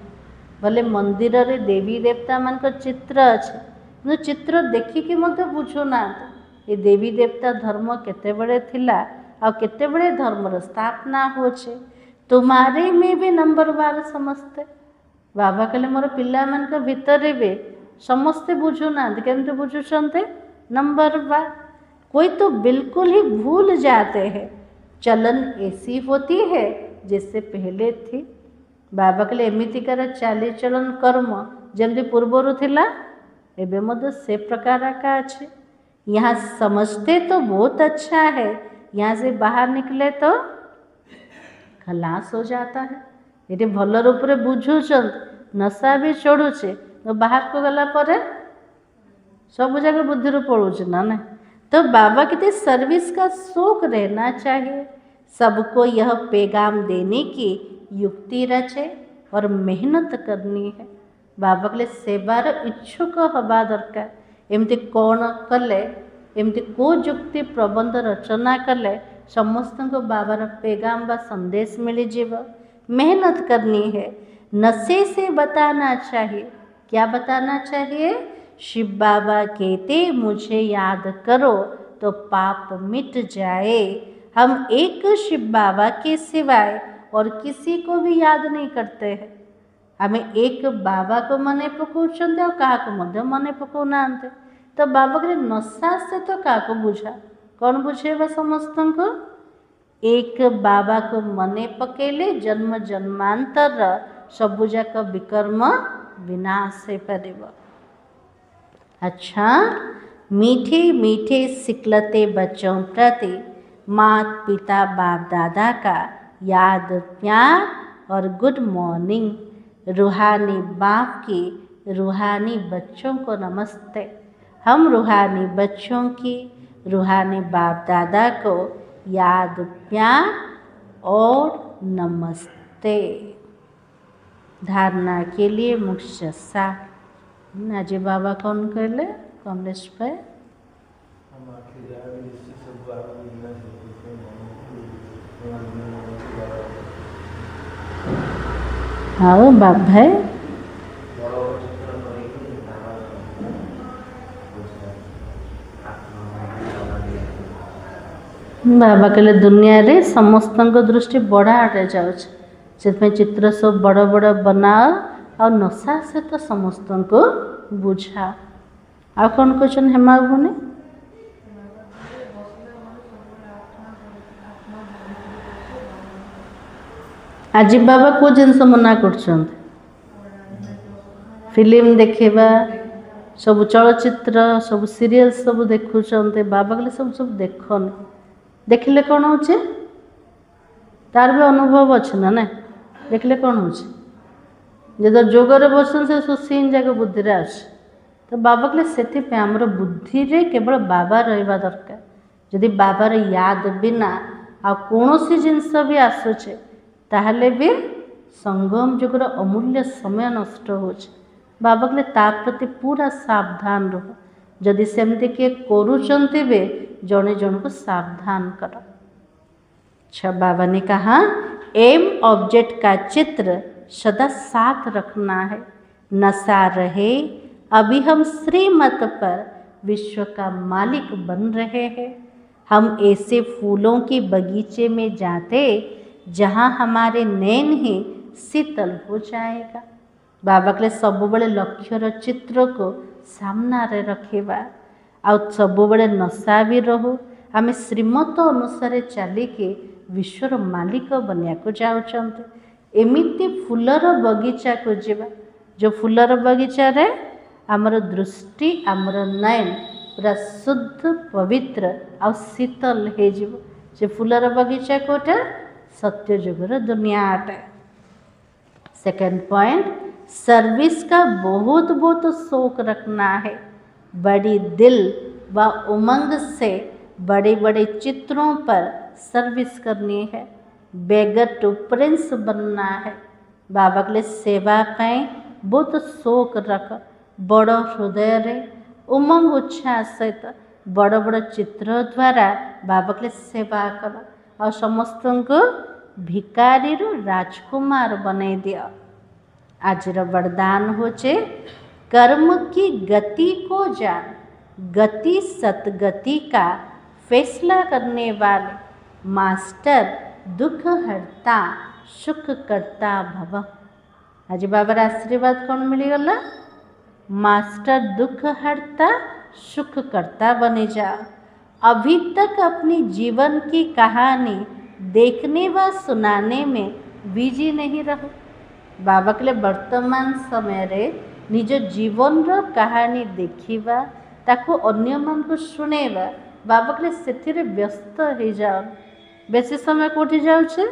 भले मंदिर रे देवी देवता मान का चित्र अच्छे चित्र देखिकी मत बुझुना ये देवी देवता धर्म केते बड़े थिला और केते बड़े धर्मर स्थापना होचे। तुम्हारे में भी नंबर 12 समझते। बाबा कहले मोर पिला मान का भीतर भी समस्ते बुझुना केमते बुझुछन्ते नंबर 12। कोई तो बिल्कुल ही भूल जाते हैं। चलन ऐसी होती है जैसे पहले थी। बाबा कहले एमितिकार चाली चलन कर्म जमती पूर्वर थिला एबे मध्य से प्रकार का अच्छे। यहाँ समझते तो बहुत अच्छा है, यहाँ से बाहर निकले तो खलास हो जाता है। ये भल रूप से बुझुचन नशा भी चढ़ुचे तो बाहर को गला पर सब जगह बुद्धि रू पड़ुचे ना नहीं। तो बाबा कहते सर्विस का शौक रहना चाहिए। सबको यह पैगाम देने की युक्ति रचे और मेहनत करनी है। बाबा कहले सेवार इच्छुक हवा दरकार। एमती कौन कले एमती को युक्ति प्रबंध रचना कले समस्त को बाबार पैगाम व संदेश मिल जीव। मेहनत करनी है। नशे से बताना चाहिए। क्या बताना चाहिए? शिव बाबा कहते मुझे याद करो तो पाप मिट जाए। हम एक शिव बाबा के सिवाय और किसी को भी याद नहीं करते हैं। हमें एक बाबा को मने पकाउछन्ते और क्या को मध्य मने पकाउना। तो बाबा के नशा से तो क्या को बुझा कौन बुझेगा समस्त को? एक बाबा को मने पकेले जन्म जन्मांतर सबुजाक विकर्म विनाश से परिव। अच्छा, मीठे मीठे सिकलते बच्चों प्रति मात पिता बाप दादा का याद प्यार और गुड मॉर्निंग। रूहानी बाप की रूहानी बच्चों को नमस्ते। हम रूहानी बच्चों की रूहानी बाप दादा को याद प्यार और नमस्ते। धारणा के लिए मुख्य सार नाजी बाबा कौन कहले कमलेश भाई? हाँ बाप भाई बाबा कहले दुनिया रे समस्त दृष्टि बड़ा आड़े जाऊँ चित्र सब बड़ बड़ बनाओ और नशा से तो समस्त को बुझा। आ कौन क्वेश्चन हेमा भूने? आज बाबा को जिनस मना कर फिल्म देखा सब चलचित्र सब सीरियल सब देखुंटे। बाबा कहले सब सब देखन देखले कौन हो तार भी अनुभव अच्छे ना ना देखले कौन हो जो जोगर बसन से सब सीन जाक बुद्धि रे आस। तो बाबा कहले से आमर बुद्धि रे केवल बाबा रहा दरकार। जदि बाबार याद बिना आ कौन सी जिनस भी आसुचे ताहले भी संगम जुगर अमूल्य समय नष्ट हो। बाबा कहले ता प्रति पूरा सावधान रहो। जदि सेमती किए करुचंती बे जने जन को सावधान कर। अच्छा, बाबा ने कहा एम ऑब्जेक्ट का चित्र सदा साथ रखना है। नशा रहे अभी हम श्रीमत पर विश्व का मालिक बन रहे हैं। हम ऐसे फूलों के बगीचे में जाते जहाँ हमारे नैन ही शीतल हो जाएगा। बाबा के सब बड़े लक्ष्यर चित्र को सामना रे रखेबा आ सब बड़े नशा भी रहो। आम श्रीमत अनुसार चलिके विश्वर मालिक बनिया को जाऊँचे। एमिति फूलर बगीचा को जीवा जो फूलर बगीचा रे आमर दृष्टि आमर नयन पूरा शुद्ध पवित्र आ शीतल हो जीव। से फूलर बगीचा कोटा सत्य जुगर दुनिया आटे। सेकेंड पॉइंट, सर्विस का बहुत बहुत शौक रखना है। बड़ी दिल व उमंग से बड़े बड़े चित्रों पर सर्विस करनी है। बेगर टू प्रिंस बनना है। बाबा के लिए सेवा पाए बहुत शौक रख। बड़ हृदय रे उमंग उत्साह सहित बड़ बड़ चित्र द्वारा बाबा के लिए सेवा कर और समस्त को भिकारी रू राजकुमार बने दिया। आज वरदान होचे कर्म की गति को जान। गति सतगति का फैसला करने वाले मास्टर दुख हरता सुख करता भव। आज बाबार आशीर्वाद कौन मिलगला? मास्टर दुख हरता सुख करता बनी जा। अभी तक अपनी जीवन की कहानी देखने व सुनाने में बिजी नहीं रहो। बाबा कहले वर्तमान समय रे निज जीवन रो कहानी देखिबा ताको अन्य मन को सुनेबा बाबा कहले सेथिरे व्यस्त हो जाओ। बेसी समय कोठी जाउछे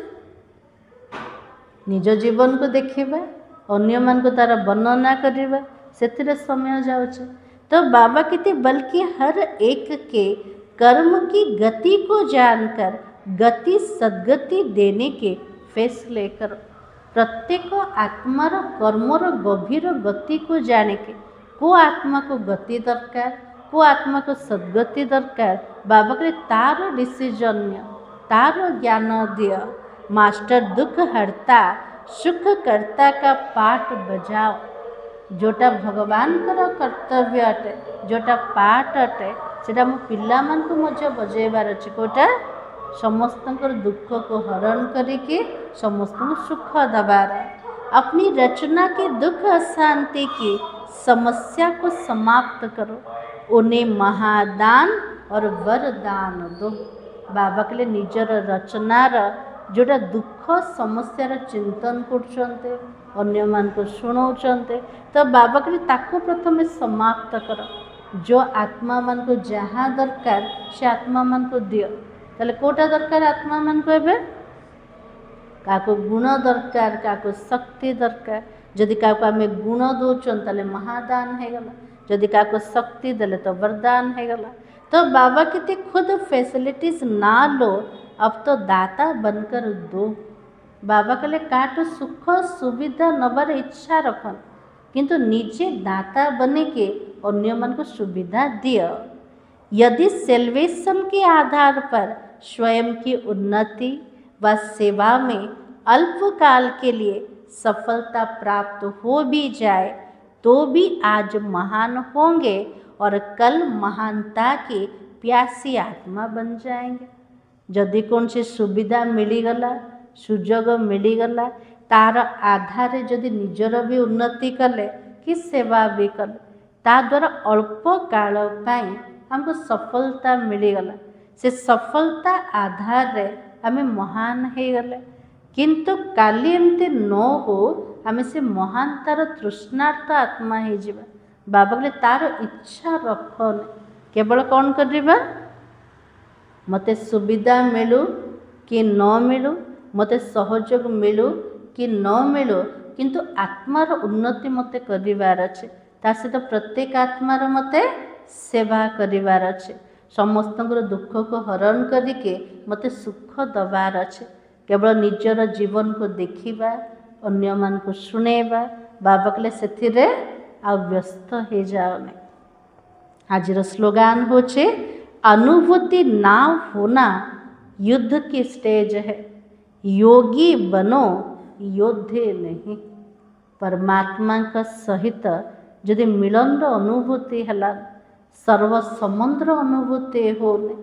निज जीवन को देखिबा अन्य मन को तार वर्णना करिबा सेथिरे समय जाउछे। तो बाबा कहते बल्कि हर एक के कर्म की गति को जानकर गति सद्गति देने के फैसले करो। प्रत्येक आत्मार कर्मर गभीर गति को जाने के को आत्मा को गति दरकार को आत्मा को सद्गति दरकार बाबा कहले तार डिसीजन तार ज्ञान दिय। मास्टर दुख हरता सुख करता का पाठ बजाओ। जोटा भगवान कर्तव्य अटे जोटा पाठ अटे सेटा मो पिला मान को मध्य बजेबार अछि। कोटा समस्तंकर दुख को हरण करके समस्त को सुख दबार। अपनी रचना के दुख अशांति की समस्या को समाप्त करो। उन्हें महादान और वरदान दो। बाबा कहले निजर रचनार जोटा दुख समस्यार चिंतन करछन्ते अन्य मान को सुनाउछन्ते तो बाबा कहले ताको प्रथमे समाप्त कर। जो आत्मा मान को जहाँ दरकार से आत्मा मान को दियो। ताले कोटा दरकार आत्मा मान को एबे काको गुण दरकार काको शक्ति दरकार। जदि काको आमे गुण दोचन ताले महादान है गला जदि काको शक्ति देले तो वरदान है गला। तो बाबा कहते खुद फैसिलिटीज ना लो अब तो दाता बनकर दो। बाबा कहले काटो सुख सुविधा नबार इच्छा रखन किंतु निजे दाता बने के अन्य मन को सुविधा दियो। यदि सेल्वेशन के आधार पर स्वयं की उन्नति व सेवा में अल्पकाल के लिए सफलता प्राप्त हो भी जाए तो भी आज महान होंगे और कल महानता के प्यासी आत्मा बन जाएंगे। जदि कौन से सुविधा मिलीगला सुजोग मिलीगला तार आधार जदि निजर भी उन्नति कले कि सेवा भी कले ता द्वारा अल्प काल पाई हमको सफलता मिलीगला। से सफलता आधार रे आमे महान हो गले किंतु काली एमती न हो आमे से महानतार तृष्णार्थ आत्मा हो जावा। बाबा कहले तार इच्छा रखन केवल कौन करवा मते सुविधा मिलू कि न मिलू मते सहयोग मिलू कि न मिलू किंतु आत्मार उन्नति मते करिवार अछि। ता सहित प्रत्येक आत्मार मते सेवा करिवार अछि। समस्तंकर दुख को हरण करके मते सुख दबार अछि। केवल निजर जीवन को देखिबा अन्य मान को सुनेबा बाबा कहले सेथिरे आ व्यस्त हो जाओने। आजर स्लोगान होचे अनुभूति ना होना युद्ध की स्टेज है। योगी बनो योद्धे नहीं। परमात्मा का सहित यदि मिलन अनुभूति है सर्व समुद्र अनुभूति होने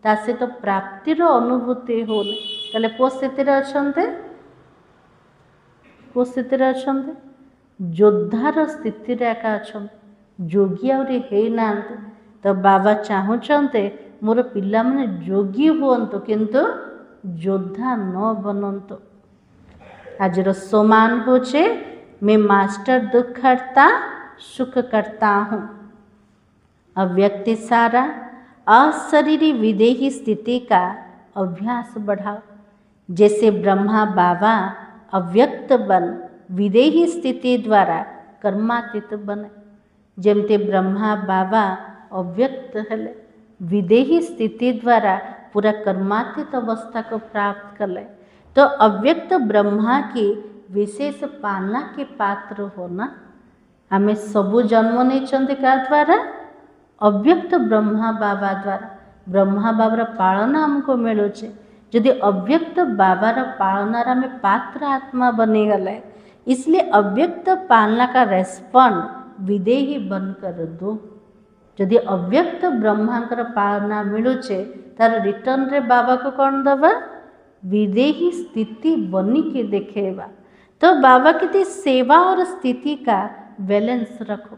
ता से तो प्राप्तिर अनुभूति होने ताले को स्थिति अच्छे को स्थिति अच्छे योद्धार स्थिति एका अच्छा जोगी आउरी ना। तो बाबा चाहते मोर पिला माने जोगी हुअन्तु किंतु योद्धा न बनन्तु। आजर सोमान होचे मैं मास्टर दुख करता सुख करता हूँ। अव्यक्ति सारा अशरीरी विदेही स्थिति का अभ्यास बढ़ाओ। जैसे ब्रह्मा बाबा अव्यक्त बन विदेही स्थिति द्वारा कर्मातीत बने जमते ब्रह्मा बाबा अव्यक्त हेले विदेही स्थिति द्वारा पूरा कर्मातीत अवस्था को प्राप्त कले। तो अव्यक्त ब्रह्मा की विशेष पालना के पात्र होना हमें सबु जन्म नहीं क्या द्वारा अव्यक्त ब्रह्मा बाबा द्वारा ब्रह्मा बाबार पालना हमको मिलूचे। यदि अव्यक्त बाबार पालनार आम पात्र आत्मा बनीगले इसलिए अव्यक्त पालना का रेस्पॉन्ड विदेही बनकर दो। यदि अव्यक्त ब्रह्मांकर पालना मिलूचे तार रिटर्न रे बाबा को कौन दबा विदेही स्थिति बनी के देखेबा। तो बाबा कहते सेवा और स्थिति का बैलेंस रखो।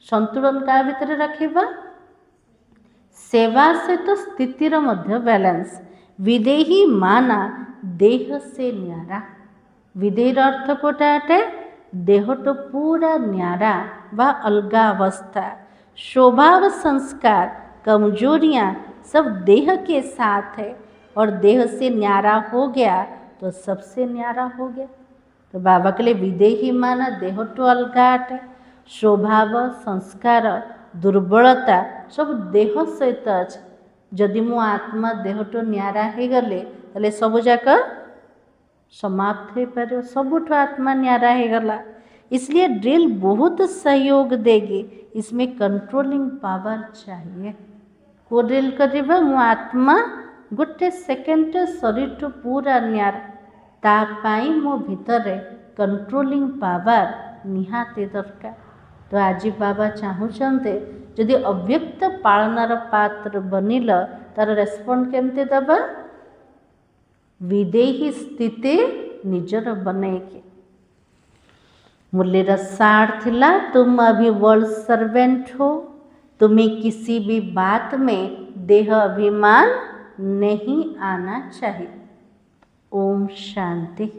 संतुलन का भीतर रखेबा सेवा से तो स्थितिर मध्य बैलेंस विदेही माना देह से न्यारा विदेहीर अर्थ कोटा अटे देह तो पूरा न्यारा व अलगा अवस्था स्वभाव संस्कार कमजोरियाँ सब देह के साथ है और देह से न्यारा हो गया तो सबसे न्यारा हो गया। तो बाबा के लिए विदेही माना देह तो अलगा अटे स्वभाव संस्कार दुर्बलता सब देह सहित अच्छे जदि मो आत्मा देह तो न्यारा हो गले ताले सबुजाक समाप्त हो पार सबुठ आत्मा न्यारा हो गला। इसलिए ड्रिल बहुत सहयोग देगी इसमें कंट्रोलिंग पावर चाहिए। को ड्रिल करवा मो आत्मा गोटे सेकेंड शरीर तो पूरा न्यारा तापाई मो भितर कंट्रोलिंग पावर निहाती दरकार। तो आज बाबा चाहूँते जदि अव्यक्त पालनार पात्र बनिल तार रेस्पॉन्ड केमते दबा विदेही स्थिति निजर बनैके मुरलीर सार थिला तुम अभी वर्ल्ड सर्वेंट हो तुम्हें किसी भी बात में देह अभिमान नहीं आना चाहिए। ओम शांति।